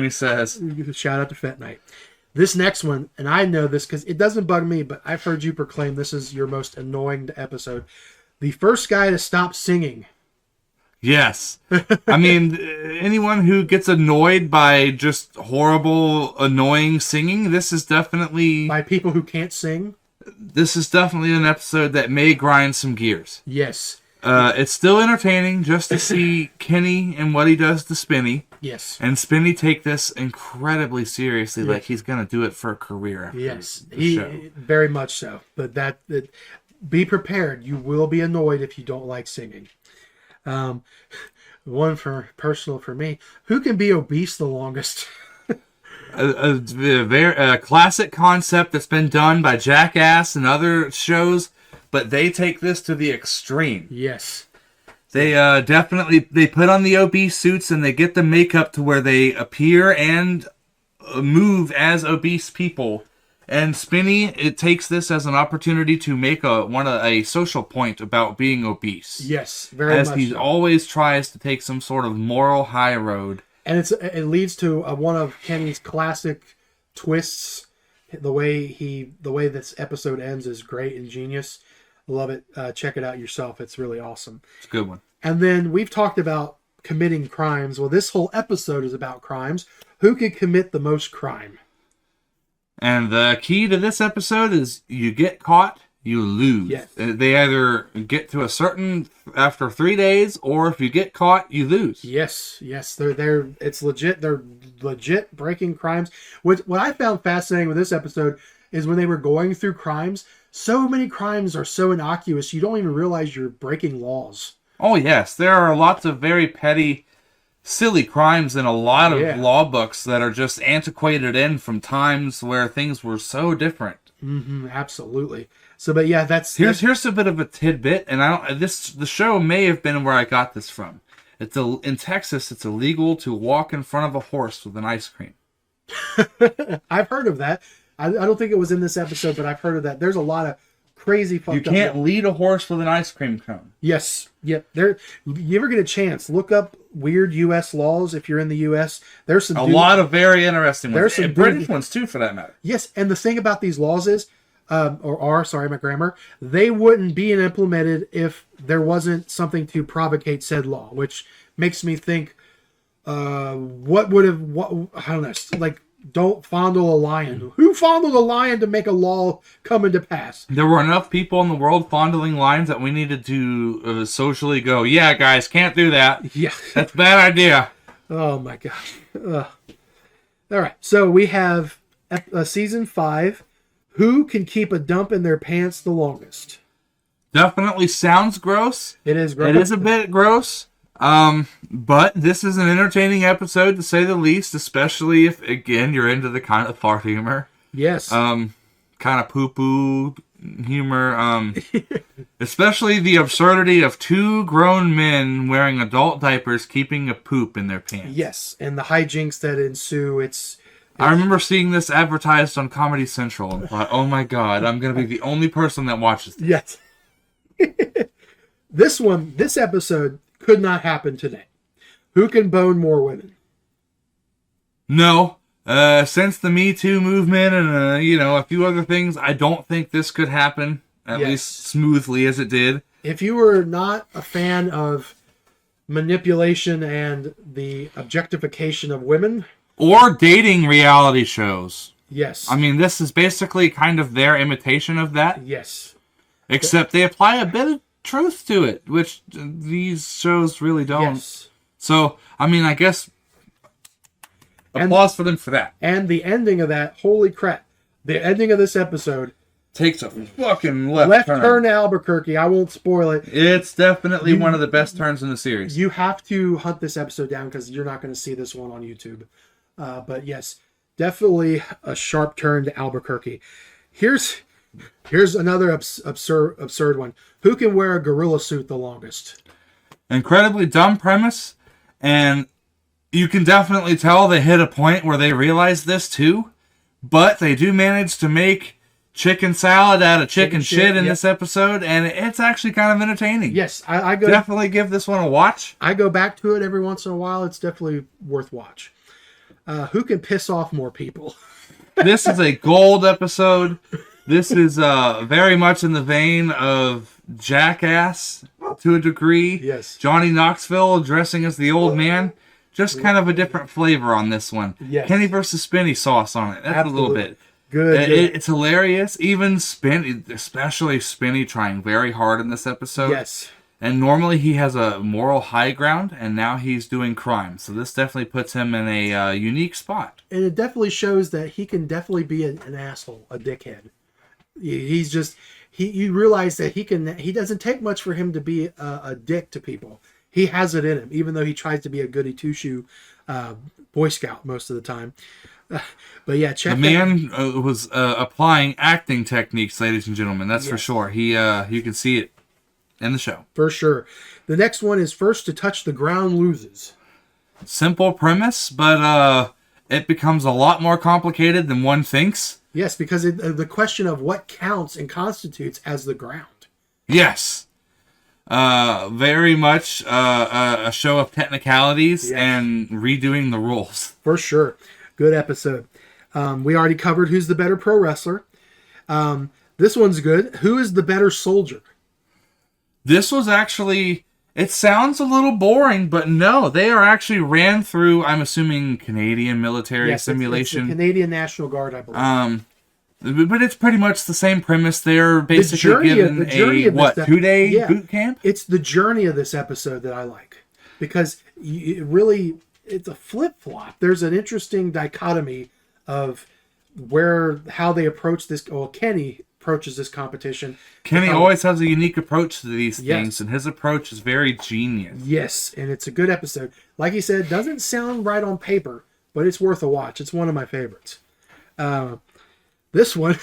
He says. Shout out to Fet Night. This next one, and I know this because it doesn't bug me, but I've heard you proclaim this is your most annoying episode. The first guy to stop singing. Yes. I mean, anyone who gets annoyed by just horrible, annoying singing, this is definitely... By people who can't sing? This is definitely an episode that may grind some gears. Yes. It's still entertaining just to see Kenny and what he does to Spenny. Yes. And Spenny take this incredibly seriously, like he's going to do it for a career after the show. Very much so. But be prepared. You will be annoyed if you don't like singing. One personal for me. Who can be obese the longest? a very classic concept that's been done by Jackass and other shows, but they take this to the extreme. Yes. They definitely put on the obese suits and they get the makeup to where they appear and move as obese people. And Spenny, it takes this as an opportunity to make a social point about being obese. Yes, very much. As he always tries to take some sort of moral high road. And it leads to one of Kenny's classic twists. The way this episode ends is great and genius. Love it. Check it out yourself. It's really awesome. It's a good one. And then we've talked about committing crimes. Well, this whole episode is about crimes. Who can commit the most crime? And the key to this episode is you get caught, you lose. Yes. They either get to a certain after 3 days, or if you get caught, you lose. Yes. It's legit. They're legit breaking crimes. What I found fascinating with this episode is when they were going through crimes. So many crimes are so innocuous you don't even realize you're breaking laws. Oh yes, there are lots of very petty, silly crimes in a lot of law books that are just antiquated in from times where things were so different. Mm-hmm, absolutely. So, but yeah, here's a bit of a tidbit, and the show may have been where I got this from. In Texas, it's illegal to walk in front of a horse with an ice cream. I've heard of that. I don't think it was in this episode, but I've heard of that. There's a lot of crazy fucked up. You can't lead a horse with an ice cream cone. Yes. Yep. You ever get a chance, look up weird U.S. laws if you're in the U.S. There's some lot of very interesting ones. There's some British ones too, for that matter. Yes, and the thing about these laws is, sorry, my grammar, they wouldn't be implemented if there wasn't something to provocate said law, which makes me think, I don't know, like don't fondle a lion. Who fondled a lion to make a law come into pass? There were enough people in the world fondling lions that we needed to socially go, yeah, guys, can't do that. Yeah. That's a bad idea. Oh, my gosh. All right. So we have season 5. Who can keep a dump in their pants the longest? Definitely sounds gross. It is gross. It is a bit gross. But this is an entertaining episode, to say the least, especially if, again, you're into the kind of fart humor. Yes. Kind of poo-poo humor. Especially the absurdity of 2 grown men wearing adult diapers keeping a poop in their pants. Yes, and the hijinks that ensue. I remember seeing this advertised on Comedy Central and thought, oh my god, I'm going to be the only person that watches this. Yes. This episode could not happen today. Who can bone more women? No. Since the Me Too movement and, a few other things, I don't think this could happen, at least smoothly as it did. If you were not a fan of manipulation and the objectification of women... Or dating reality shows. Yes. I mean, this is basically kind of their imitation of that. Yes. Except they apply a bit of truth to it, which these shows really don't. Yes. So, I mean, I guess applause for them for that. And the ending of that, holy crap. The ending of this episode Takes a fucking left turn. Turn to Albuquerque. I won't spoil it. It's definitely one of the best turns in the series. You have to hunt this episode down because you're not going to see this one on YouTube. But yes, definitely a sharp turn to Albuquerque. Here's another absurd one. Who can wear a gorilla suit the longest? Incredibly dumb premise, and you can definitely tell they hit a point where they realize this too, but they do manage to make chicken salad out of chicken shit in this episode, and it's actually kind of entertaining. Yes, I go definitely give this one a watch. I go back to it every once in a while. It's definitely worth watch. Who can piss off more people? This is a gold episode. This is very much in the vein of Jackass to a degree. Yes. Johnny Knoxville dressing as the old man. Just kind of a different flavor on this one. Yes. Kenny versus Spenny sauce on it. That's Absolutely. a little bit. Good. It's hilarious. Even Spenny, especially Spenny, trying very hard in this episode. Yes. And normally he has a moral high ground, and now he's doing crime. So this definitely puts him in a unique spot. And it definitely shows that he can definitely be an asshole, a dickhead. He's just you realize that he doesn't take much for him to be a dick to people. He has it in him, even though he tries to be a goody two shoe Boy Scout most of the time. But yeah, check. The man was applying acting techniques, ladies and gentlemen. That's for sure. He you can see it in the show for sure. The next one is first to touch the ground loses. Simple premise, but it becomes a lot more complicated than one thinks. Yes, because the question of what counts and constitutes as the ground. Yes. Very much a show of technicalities and redoing the rules. For sure. Good episode. We already covered who's the better pro wrestler. This one's good. Who is the better soldier? This was actually... It sounds a little boring, but no, they are actually ran through, I'm assuming, Canadian military simulation. It's the Canadian National Guard, I believe. But it's pretty much the same premise. They're basically given a 2-day boot camp? It's the journey of this episode that I like. Because it's a flip-flop. There's an interesting dichotomy of how they approach this. Well, Kenny approaches this competition. Kenny always has a unique approach to these things, and his approach is very genius. Yes, and it's a good episode. Like he said, doesn't sound right on paper, but it's worth a watch. It's one of my favorites. This one,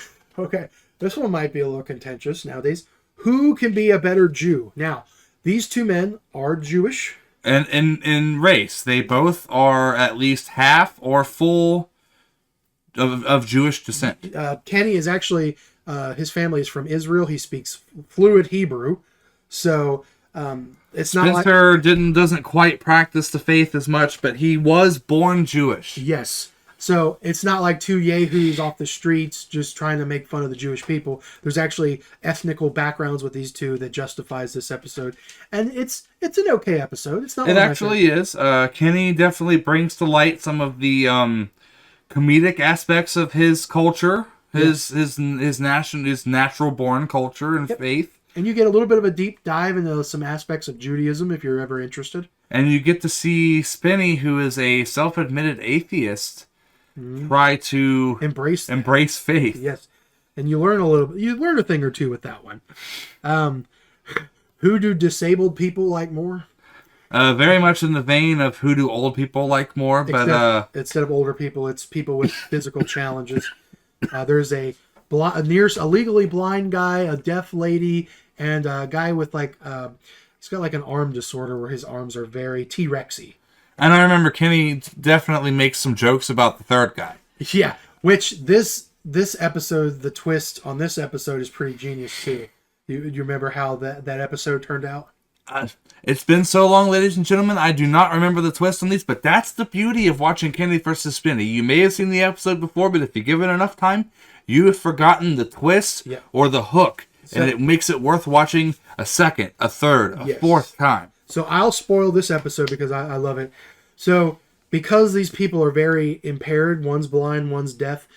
this one might be a little contentious nowadays. Who can be a better Jew? Now, these two men are Jewish. And in race, they both are at least half or full of Jewish descent. Kenny is actually... his family is from Israel. He speaks fluent Hebrew, so it's not like Spencer doesn't quite practice the faith as much, but he was born Jewish. Yes, so it's not like two yahoos off the streets just trying to make fun of the Jewish people. There's actually ethnical backgrounds with these two that justifies this episode, and it's an okay episode. It's not. It actually is. Kenny definitely brings to light some of the comedic aspects of his culture, his natural born culture and faith. And you get a little bit of a deep dive into some aspects of Judaism if you're ever interested. And you get to see Spenny, who is a self-admitted atheist, try to embrace faith. Yes. And you learn a thing or two with that one. Who do disabled people like more? Very much in the vein of who do old people like more, but instead of older people, it's people with physical challenges. There's a legally blind guy, a deaf lady, and a guy with he's got like an arm disorder where his arms are very T-Rexy. And I remember Kenny definitely makes some jokes about the third guy. Yeah, which this episode, the twist on this episode is pretty genius too. You remember how that episode turned out? It's been so long, ladies and gentlemen, I do not remember the twist on these, but that's the beauty of watching Kenny versus Spenny. You may have seen the episode before, but if you give it enough time, you have forgotten the twist or the hook, and it makes it worth watching a second, a third, a fourth time. So I'll spoil this episode because I love it. So because these people are very impaired, one's blind, one's deaf,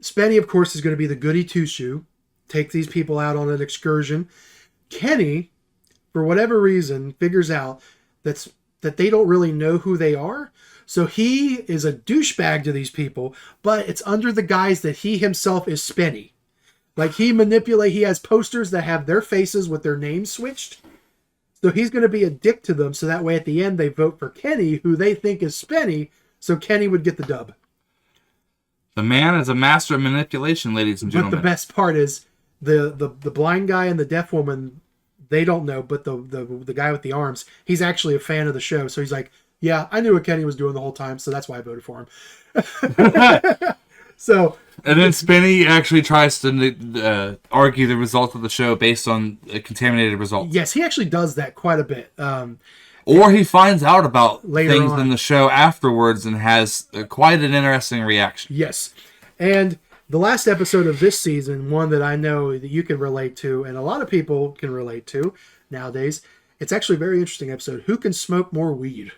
Spenny, of course, is going to be the goody two-shoe, take these people out on an excursion. Kenny, for whatever reason, figures out that they don't really know who they are. So he is a douchebag to these people, but it's under the guise that he himself is Spenny. Like he has posters that have their faces with their names switched. So he's going to be a dick to them. So that way at the end, they vote for Kenny, who they think is Spenny. So Kenny would get the dub. The man is a master of manipulation, ladies and gentlemen. But the best part is the blind guy and the deaf woman, they don't know, but the guy with the arms, he's actually a fan of the show. So he's like, yeah, I knew what Kenny was doing the whole time, so that's why I voted for him. And then Spenny actually tries to argue the result of the show based on contaminated results. Yes, he actually does that quite a bit. Or he finds out about things on in the show afterwards and has quite an interesting reaction. Yes. And the last episode of this season, one that I know that you can relate to, and a lot of people can relate to nowadays, it's actually a very interesting episode. Who can smoke more weed?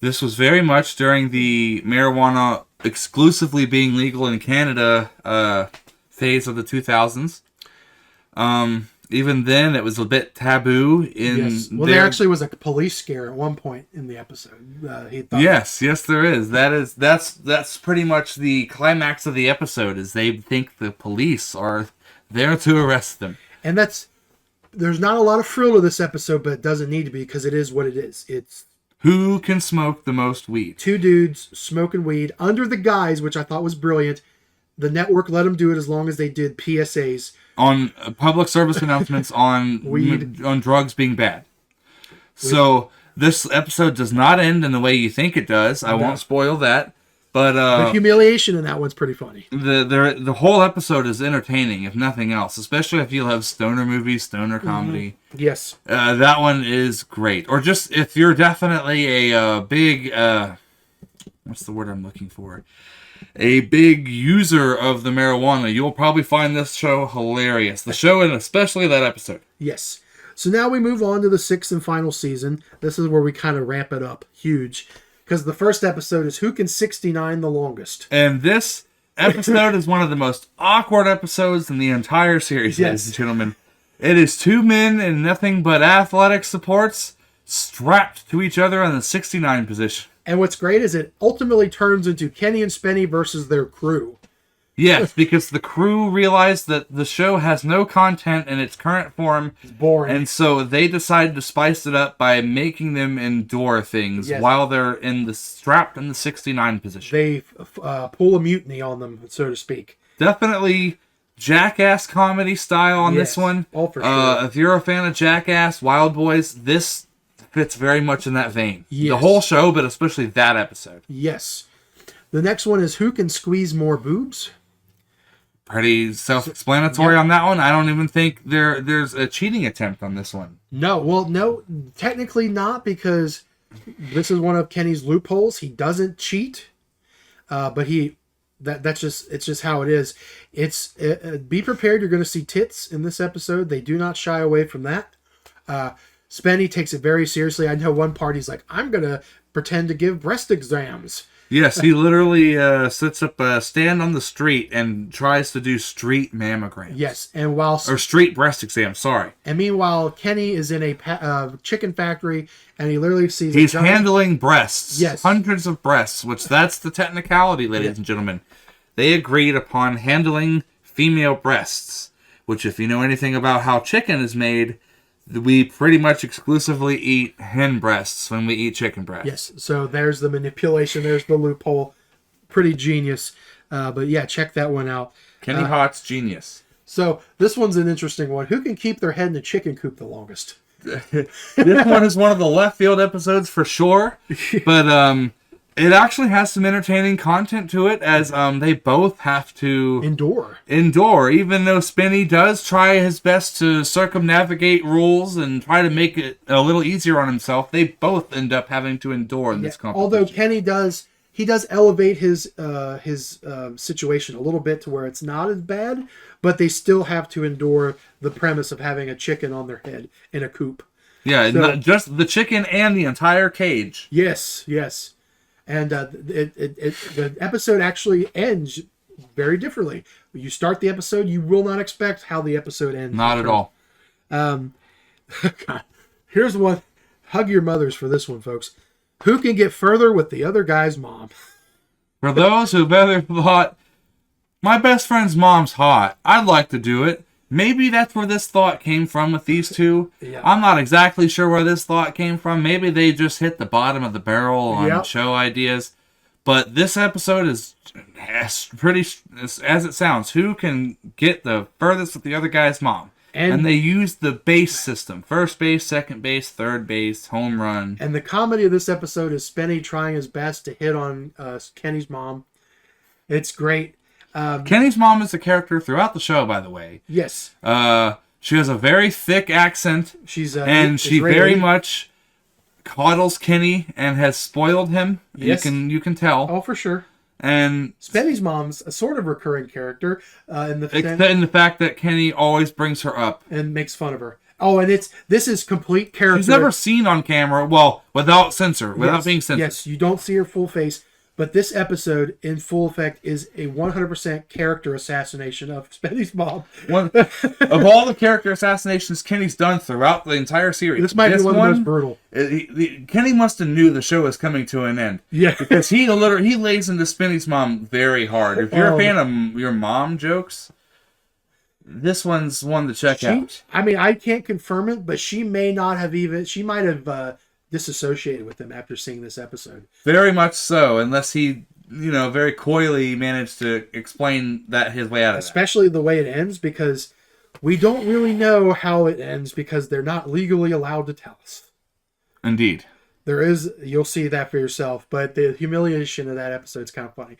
This was very much during the marijuana exclusively being legal in Canada phase of the 2000s. Even then, it was a bit taboo. There actually was a police scare at one point in the episode. Yes, there is. That's pretty much the climax of the episode. Is they think the police are there to arrest them. And there's not a lot of frill to this episode, but it doesn't need to be because it is what it is. It's who can smoke the most weed. Two dudes smoking weed under the guise, which I thought was brilliant. The network let them do it as long as they did PSAs. On public service announcements on weed, on drugs being bad. So this episode does not end in the way you think it does. I won't spoil that. But the humiliation in that one's pretty funny. The whole episode is entertaining, if nothing else. Especially if you love stoner movies, stoner comedy. Mm-hmm. Yes. That one is great. Or just if you're definitely a big... what's the word I'm looking for? A big user of the marijuana, you'll probably find this show hilarious. The show and especially that episode. Yes. So now we move on to the 6th and final season. This is where we kind of ramp it up huge. Because the first episode is Who Can 69 the Longest? And this episode is one of the most awkward episodes in the entire series, ladies and gentlemen. It is two men in nothing but athletic supports strapped to each other in the 69 position. And what's great is it ultimately turns into Kenny and Spenny versus their crew. Yes, because the crew realized that the show has no content in its current form. It's boring. And so they decided to spice it up by making them endure things while they're strapped in the 69 position. They pull a mutiny on them, so to speak. Definitely Jackass comedy style on this one. Oh, for sure. If you're a fan of Jackass, Wild Boys, this fits very much in that vein. Yes. The whole show, but especially that episode. Yes. The next one is Who Can Squeeze More Boobs? Pretty self-explanatory on that one. I don't even think there's a cheating attempt on this one. No, technically not, because this is one of Kenny's loopholes. He doesn't cheat, but it's just how it is. Be prepared. You're going to see tits in this episode. They do not shy away from that. Spenny takes it very seriously. I know one part he's like, I'm going to pretend to give breast exams. Yes, he literally sets up a stand on the street and tries to do street mammograms. Yes, or street breast exam. Sorry. And meanwhile, Kenny is in a chicken factory, and he literally sees. He's handling breasts. Yes, hundreds of breasts. Which that's the technicality, ladies and gentlemen. They agreed upon handling female breasts. Which, if you know anything about how chicken is made, we pretty much exclusively eat hen breasts when we eat chicken breasts. Yes, so there's the manipulation, there's the loophole. Pretty genius. But yeah, check that one out. Kenny Hotz, genius. So this one's an interesting one. Who can keep their head in a chicken coop the longest? This one is one of the left field episodes for sure. But it actually has some entertaining content to it, as they both have to endure. Even though Spenny does try his best to circumnavigate rules and try to make it a little easier on himself, they both end up having to endure in this competition. Although Kenny does elevate his situation a little bit to where it's not as bad, but they still have to endure the premise of having a chicken on their head in a coop. Yeah, so, just the chicken and the entire cage. Yes. And the episode actually ends very differently. You start the episode, you will not expect how the episode ends. Not at all. God. Here's one. Hug your mothers for this one, folks. Who can get further with the other guy's mom? For those who've ever thought, my best friend's mom's hot, I'd like to do it. Maybe that's where this thought came from with these two. Yeah. I'm not exactly sure where this thought came from. Maybe they just hit the bottom of the barrel on show ideas. But this episode is pretty, as it sounds, who can get the furthest with the other guy's mom? And they use the base system. First base, second base, third base, home run. And the comedy of this episode is Spenny trying his best to hit on Kenny's mom. It's great. Kenny's mom is a character throughout the show, by the way. Yes. She has a very thick accent. She very much coddles Kenny and has spoiled him. Yes. You can tell. Oh, for sure. And Spenny's mom's a sort of recurring character in the fact that Kenny always brings her up and makes fun of her. Oh, and this is complete character. She's never seen on camera. Well, without being censored. Yes, you don't see her full face. But this episode, in full effect, is a 100% character assassination of Spenny's mom. Of all the character assassinations Kenny's done throughout the entire series, this might be one of the most brutal. Kenny must have knew the show was coming to an end. Yeah, because he lays into Spenny's mom very hard. If you're a fan of your mom jokes, this one's one to check out. I mean, I can't confirm it, but she may not have even. She might have. Disassociated with them after seeing this episode. Very much so, unless he, very coyly managed to explain that his way out of it. Especially the way it ends, because we don't really know how it ends because they're not legally allowed to tell us. Indeed. You'll see that for yourself, but the humiliation of that episode is kind of funny.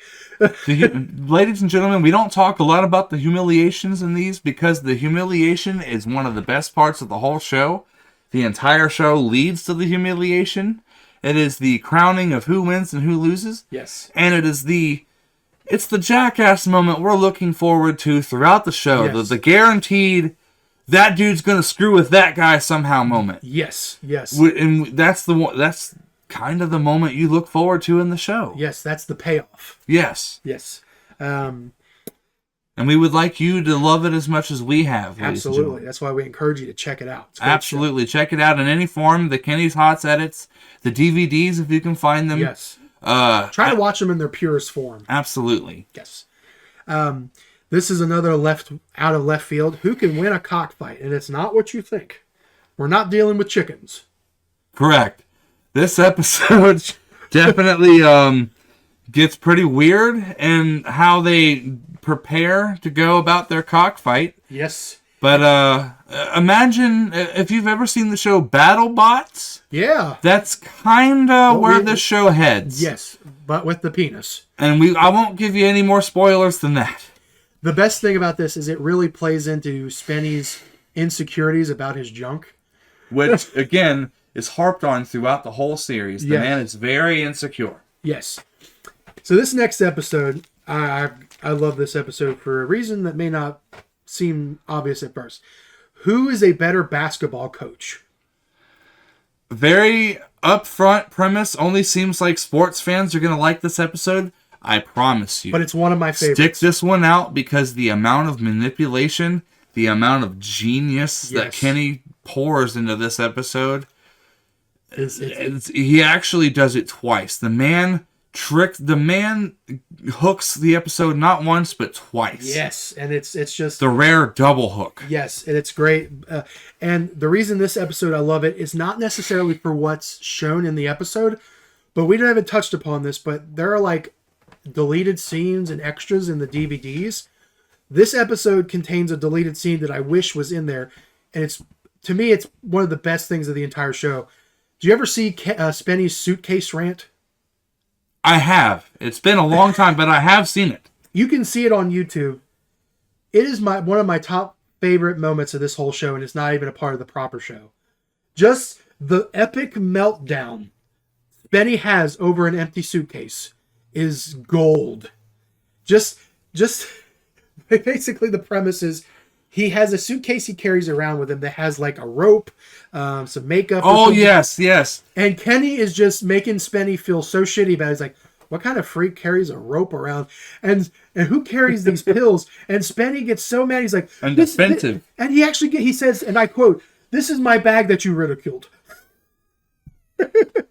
Ladies and gentlemen, we don't talk a lot about the humiliations in these because the humiliation is one of the best parts of the whole show. The entire show leads to the humiliation. It is the crowning of who wins and who loses. Yes. And it's the jackass moment we're looking forward to throughout the show. Yes. The guaranteed, that dude's going to screw with that guy somehow moment. Yes. And that's kind of the moment you look forward to in the show. Yes, that's the payoff. Yes. And we would like you to love it as much as we have. Absolutely. That's why we encourage you to check it out. Absolutely. Check it out in any form. The Kenny's Hotz edits, the DVDs if you can find them. Yes. Try to watch them in their purest form. Absolutely. Yes. This is another out of left field. Who can win a cockfight? And it's not what you think. We're not dealing with chickens. Correct. This episode definitely gets pretty weird in how they prepare to go about their cockfight. Yes. But imagine if you've ever seen the show BattleBots. Yeah. That's kind of where the show heads. Yes, but with the penis. And I won't give you any more spoilers than that. The best thing about this is it really plays into Spenny's insecurities about his junk. Which, again, is harped on throughout the whole series. The man is very insecure. Yes. So this next episode, I love this episode for a reason that may not seem obvious at first. Who is a better basketball coach? Very upfront premise only seems like sports fans are going to like this episode. I promise you. But it's one of my favorites. Stick this one out because the amount of manipulation, the amount of genius that Kenny pours into this episode, he actually does it twice. The man hooks the episode not once but twice. Yes, and it's just the rare double hook. Yes, and it's great. And the reason this episode I love it is not necessarily for what's shown in the episode, but we haven't touched upon this, but there are like deleted scenes and extras in the DVDs. This episode contains a deleted scene that I wish was in there, and it's one of the best things of the entire show. Do you ever see Spenny's suitcase rant? I have. It's been a long time, but I have seen it. You can see it on YouTube. It is one of my top favorite moments of this whole show, and it's not even a part of the proper show. Just the epic meltdown Spenny has over an empty suitcase is gold. Just basically the premise is he has a suitcase he carries around with him that has like a rope, some makeup. Oh, yes. And Kenny is just making Spenny feel so shitty about it. He's like, what kind of freak carries a rope around? And who carries these pills? And Spenny gets so mad. He's like, and defensive. And he says, and I quote, "This is my bag that you ridiculed."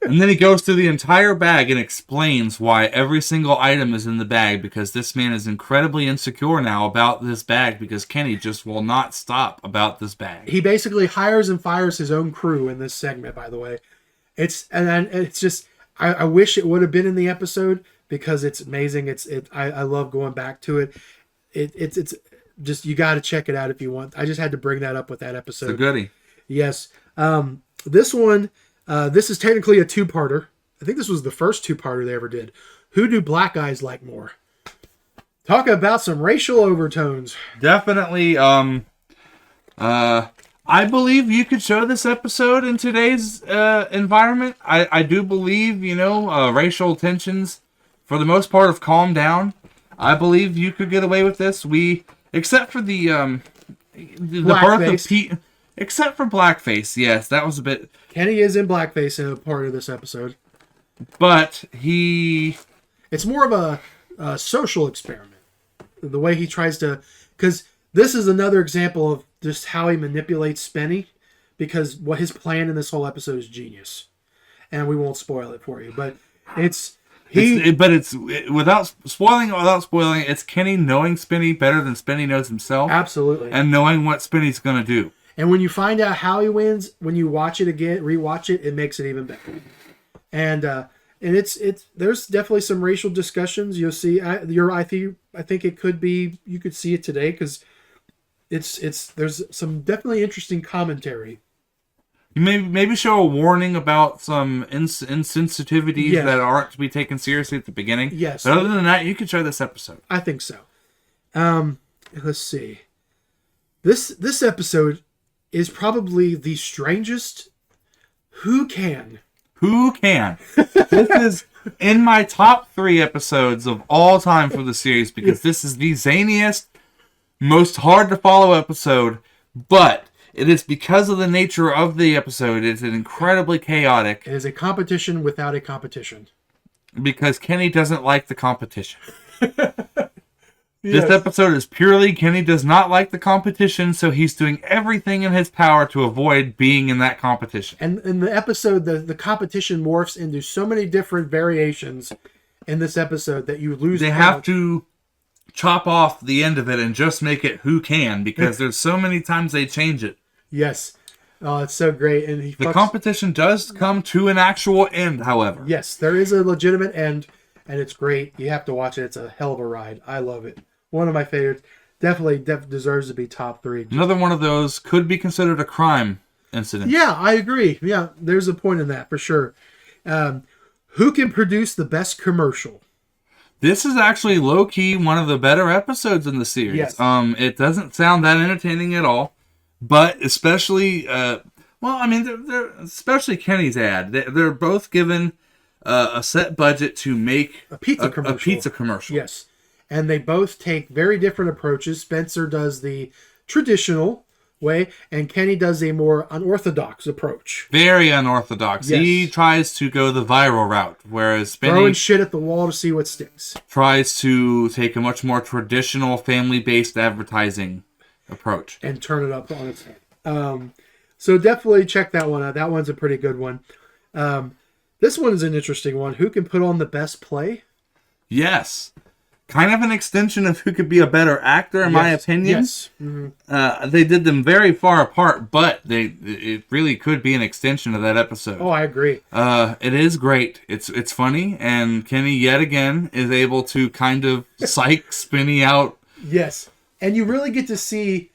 And then he goes through the entire bag and explains why every single item is in the bag, because this man is incredibly insecure now about this bag because Kenny just will not stop about this bag. He basically hires and fires his own crew in this segment, by the way. It's just, I wish it would have been in the episode because it's amazing. I love going back to it. It's just, you got to check it out if you want. I just had to bring that up with that episode. It's a goodie. Yes. This one, this is technically a two-parter. I think this was the first two-parter they ever did. Who do black guys like more? Talk about some racial overtones. Definitely. I believe you could show this episode in today's environment. I do believe, racial tensions, for the most part, have calmed down. I believe you could get away with this. Except for the birth of Pete. Except for blackface, yes, that was a bit... Kenny is in blackface in a part of this episode. But it's more of a social experiment. The way he tries to... Because this is another example of just how he manipulates Spenny. Because what his plan in this whole episode is genius. And we won't spoil it for you. But without spoiling, it's Kenny knowing Spenny better than Spenny knows himself. Absolutely. And knowing what Spenny's going to do. And when you find out how he wins, when you watch it again, rewatch it, it makes it even better. And it's there's definitely some racial discussions. You'll see. I think it could be. You could see it today because there's some definitely interesting commentary. You maybe show a warning about some insensitivities that aren't to be taken seriously at the beginning. Yes. But other than that, you could show this episode. I think so. Let's see. This episode is probably the strangest. Who can? This is in my top 3 episodes of all time for the series because this is the zaniest, most hard to follow episode, but it is because of the nature of the episode. It's incredibly chaotic. It is a competition without a competition. Because Kenny doesn't like the competition. This episode is purely Kenny does not like the competition, so he's doing everything in his power to avoid being in that competition. And in the episode, the competition morphs into so many different variations in this episode that you lose. They have to chop off the end of it and just make it who can, because there's so many times they change it. Yes. Oh, it's so great. And the competition does come to an actual end, however. Yes, there is a legitimate end, and it's great. You have to watch it. It's a hell of a ride. I love it. One of my favorites. Definitely deserves to be top 3. Another one of those could be considered a crime incident. Yeah, I agree. Yeah, there's a point in that for sure. Who can produce the best commercial? This is actually low-key one of the better episodes in the series. Yes. It doesn't sound that entertaining at all, but especially, they're especially Kenny's ad. They're both given a set budget to make a pizza commercial. Yes. And they both take very different approaches. Spencer does the traditional way, and Kenny does a more unorthodox approach. Very unorthodox. Yes. He tries to go the viral route, whereas Throwing Spenny shit at the wall to see what sticks. tries to take a much more traditional family-based advertising approach. And turn it up on its head. So definitely check that one out. That one's a pretty good one. This one is an interesting one. Who can put on the best play? Yes. Kind of an extension of who could be a better actor, in my opinion. Yes. Mm-hmm. They did them very far apart, but it really could be an extension of that episode. Oh, I agree. It is great. It's funny, and Kenny yet again is able to kind of psych Spenny out. Yes. And you really get to see,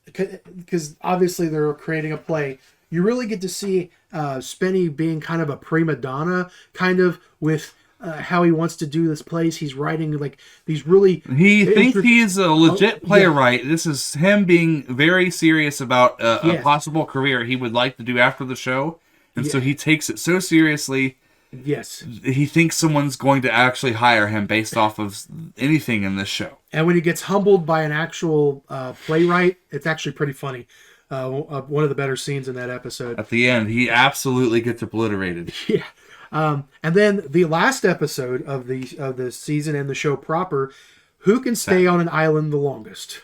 because obviously they're creating a play, you really get to see Spenny being kind of a prima donna, kind of with how he wants to do this plays. He's writing like these really... He thinks he's a legit playwright. Yeah. This is him being very serious about a possible career he would like to do after the show. And so he takes it so seriously. Yes. He thinks someone's going to actually hire him based off of anything in this show. And when he gets humbled by an actual playwright, it's actually pretty funny. One of the better scenes in that episode. At the end, he absolutely gets obliterated. Yeah. And then the last episode of the season and the show proper, who can stay on an island the longest?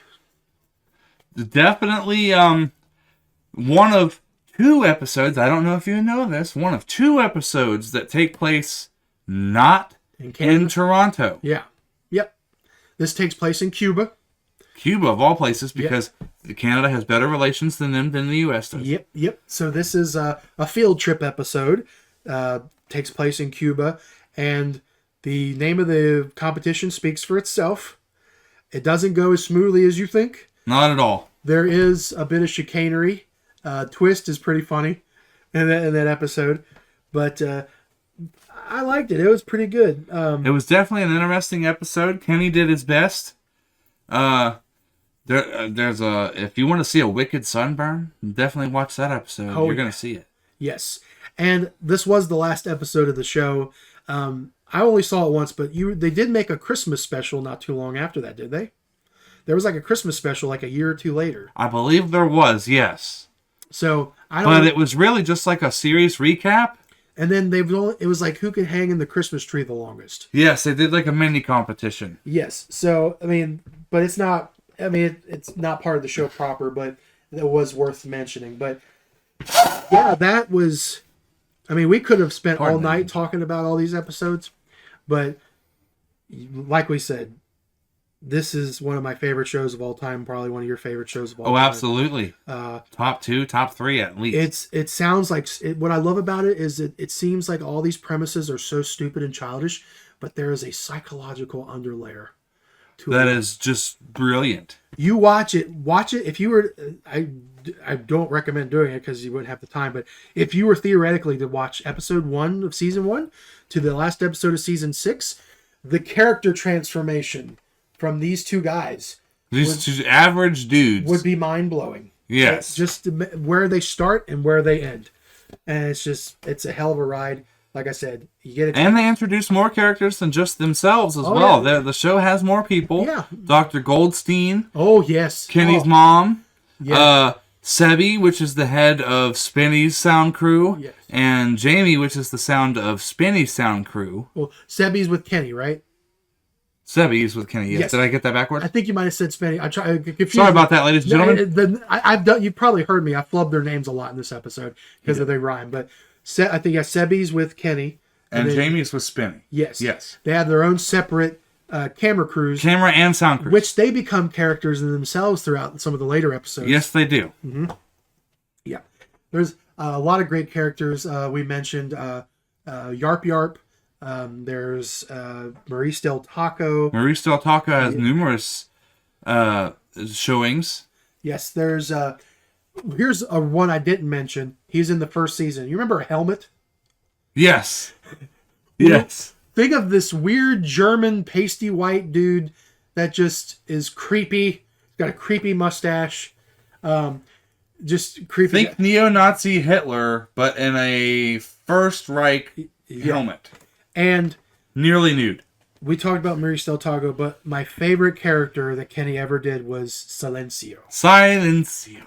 Definitely one of two episodes, I don't know if you know this, one of two episodes that take place not in Toronto. Yeah. Yep. This takes place in Cuba. Cuba, of all places, because Canada has better relations than them than the U.S. does. Yep. So this is a field trip episode. Takes place in Cuba, and the name of the competition speaks for itself. It doesn't go as smoothly as you think. Not at all. There is a bit of chicanery. Twist is pretty funny in that episode, but I liked it. It was pretty good. It was definitely an interesting episode. Kenny did his best. There's if you want to see a wicked sunburn, definitely watch that episode. You're going to see it. Yes. And this was the last episode of the show. I only saw it once, but they did make a Christmas special not too long after that, did they? There was like a Christmas special like a year or two later. I believe there was, yes. So it was really just like a series recap. And then it was like who could hang in the Christmas tree the longest. Yes, they did like a mini competition. Yes. So but it's not. It's not part of the show proper, but it was worth mentioning. But yeah, that was. We could have spent all night talking about all these episodes, but like we said, this is one of my favorite shows of all time. Probably one of your favorite shows of all time. Oh, absolutely. Top 2, top 3 at least. It sounds like what I love about it is it seems like all these premises are so stupid and childish, but there is a psychological underlayer to that it. Is just brilliant. You watch it. If you were, I don't recommend doing it because you wouldn't have the time. But if you were theoretically to watch episode 1 of season 1 to the last episode of season 6, the character transformation from these two guys, two average dudes, would be mind blowing. Yes, just where they start and where they end, and it's a hell of a ride. Like I said, you get it. And they introduce more characters than just themselves as well. Yeah. The show has more people. Yeah. Dr. Goldstein. Oh, yes. Kenny's mom. Yeah. Sebi, which is the head of Spenny's sound crew. Yes. And Jamie, which is the sound of Spenny's sound crew. Well, Sebi's with Kenny, right? Sebi's with Kenny, yes. Did I get that backwards? I think you might have said Spenny. Sorry about that, ladies and gentlemen. I've done. You probably heard me. I flubbed their names a lot in this episode because they rhyme. But I think Sebi's with Kenny. And Jamie's with Spenny. Yes. They have their own separate camera crews. Camera and sound crews. Which they become characters in themselves throughout some of the later episodes. Yes, they do. Mm-hmm. Yeah. There's a lot of great characters. We mentioned Yarp Yarp. There's Maurice Del Taco. Maurice Del Taco has numerous showings. Yes, there's here's a one I didn't mention. He's in the first season. You remember Helmet? Yes. Yes. Think of this weird German pasty white dude that just is creepy. He's got a creepy mustache. Just creepy. Think neo-Nazi Hitler, but in a First Reich helmet. And nearly nude. we talked about Maurice Del Tago, but my favorite character that Kenny ever did was Silencio. Silencio.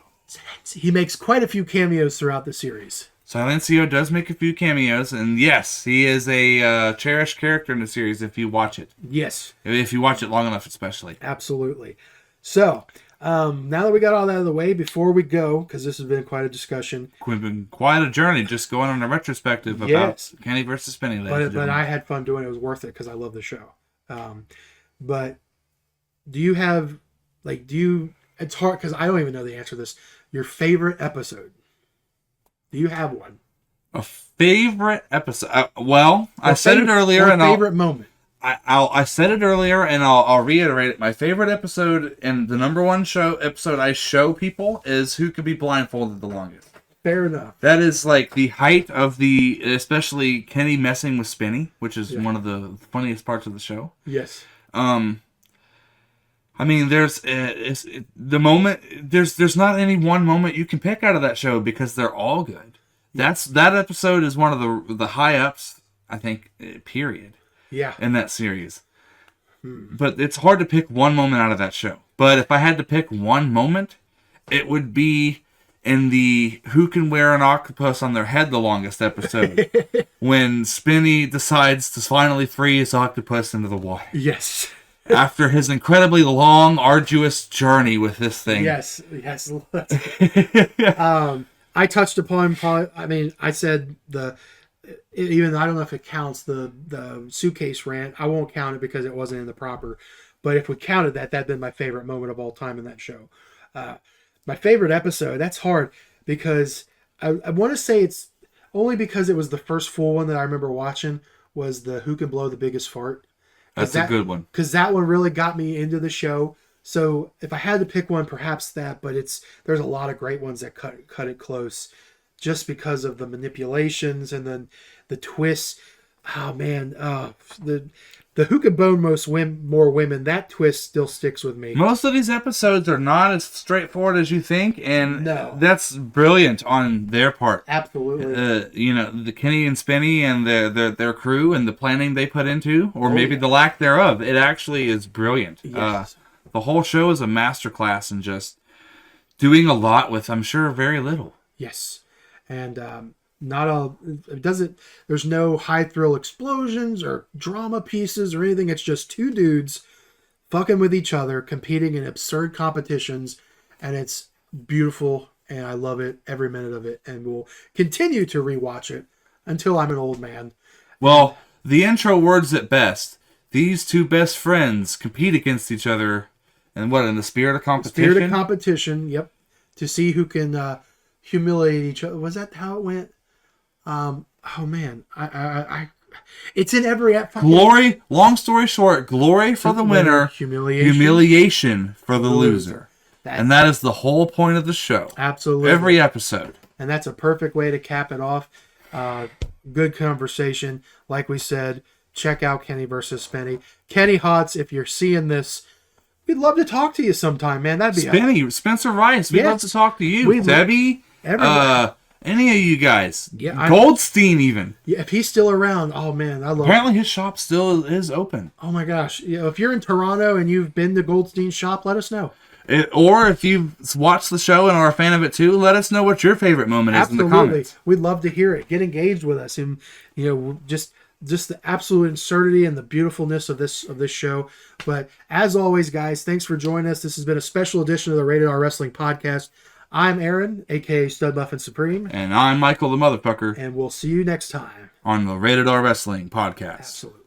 He makes quite a few cameos throughout the series. Silencio does make a few cameos, and yes, he is a cherished character in the series if you watch it. Yes. If you watch it long enough, especially. Absolutely. So, now that we got all that out of the way, before we go, because this has been quite a discussion. It's been quite a journey just going on a retrospective about Kenny versus Spenny. But I had fun doing it. It was worth it because I love the show. But do you have, it's hard because I don't even know the answer to this. Your favorite episode? Do you have one? A favorite episode? I said it earlier, and favorite moment. I said it earlier, and I'll reiterate it. My favorite episode and the number one episode I show people is Who Could Be Blindfolded the Longest. Fair enough. That is like the height of especially Kenny messing with Spenny, which is one of the funniest parts of the show. Yes. I mean, there's not any one moment you can pick out of that show because they're all good. That episode is one of the high ups, I think, period. Yeah. In that series. But it's hard to pick one moment out of that show. But if I had to pick one moment, it would be in the Who Can Wear an Octopus on Their Head the Longest episode. When Spenny decides to finally free his octopus into the water. Yes. After his incredibly long, arduous journey with this thing. Yes. I touched upon, I said even I don't know if it counts the suitcase rant. I won't count it because it wasn't in the proper. But if we counted that'd been my favorite moment of all time in that show. My favorite episode, that's hard because I want to say it's only because it was the first full one that I remember watching was the Who Can Blow the Biggest Fart. That's a good one. Because that one really got me into the show. So if I had to pick one, perhaps that. But there's a lot of great ones that cut it close, just because of the manipulations and then the twists. Oh man, the Who Could Bone more women. That twist still sticks with me. Most of these episodes are not as straightforward as you think, and that's brilliant on their part. Absolutely. The Kenny and Spenny and their crew and the planning they put into, or maybe the lack thereof. It actually is brilliant. Yes. The whole show is a masterclass in just doing a lot with, I'm sure, very little. Yes, and there's no high thrill explosions or drama pieces or anything. It's just two dudes fucking with each other, competing in absurd competitions, and it's beautiful, and I love it, every minute of it, and we'll continue to rewatch it until I'm an old man. Well, the intro words it best. These two best friends compete against each other, and in the spirit of competition? Spirit of competition, yep. To see who can humiliate each other. Was that how it went? Oh man, it's in every episode. Glory. Long story short, glory for the winner, humiliation for the loser, and that is the whole point of the show. Absolutely, every episode, and that's a perfect way to cap it off. Good conversation, like we said. Check out Kenny versus Spenny. Kenny Hotz, if you're seeing this, we'd love to talk to you sometime, man. That'd be Spenny, Spencer Rice. We'd love to talk to you, Debbie. Any of you guys. Yeah, Goldstein even. Yeah, if he's still around, oh man, I love Apparently his shop still is open. Oh my gosh. If you're in Toronto and you've been to Goldstein's shop, let us know. Or if you've watched the show and are a fan of it too, let us know what your favorite moment is in the comments. We'd love to hear it. Get engaged with us, and just the absolute absurdity and the beautifulness of this show. But as always, guys, thanks for joining us. This has been a special edition of the Rated R Wrestling Podcast. I'm Aaron, a.k.a. Stud Buff and Supreme. And I'm Michael the Motherfucker. And we'll see you next time on the Rated R Wrestling Podcast. Absolutely.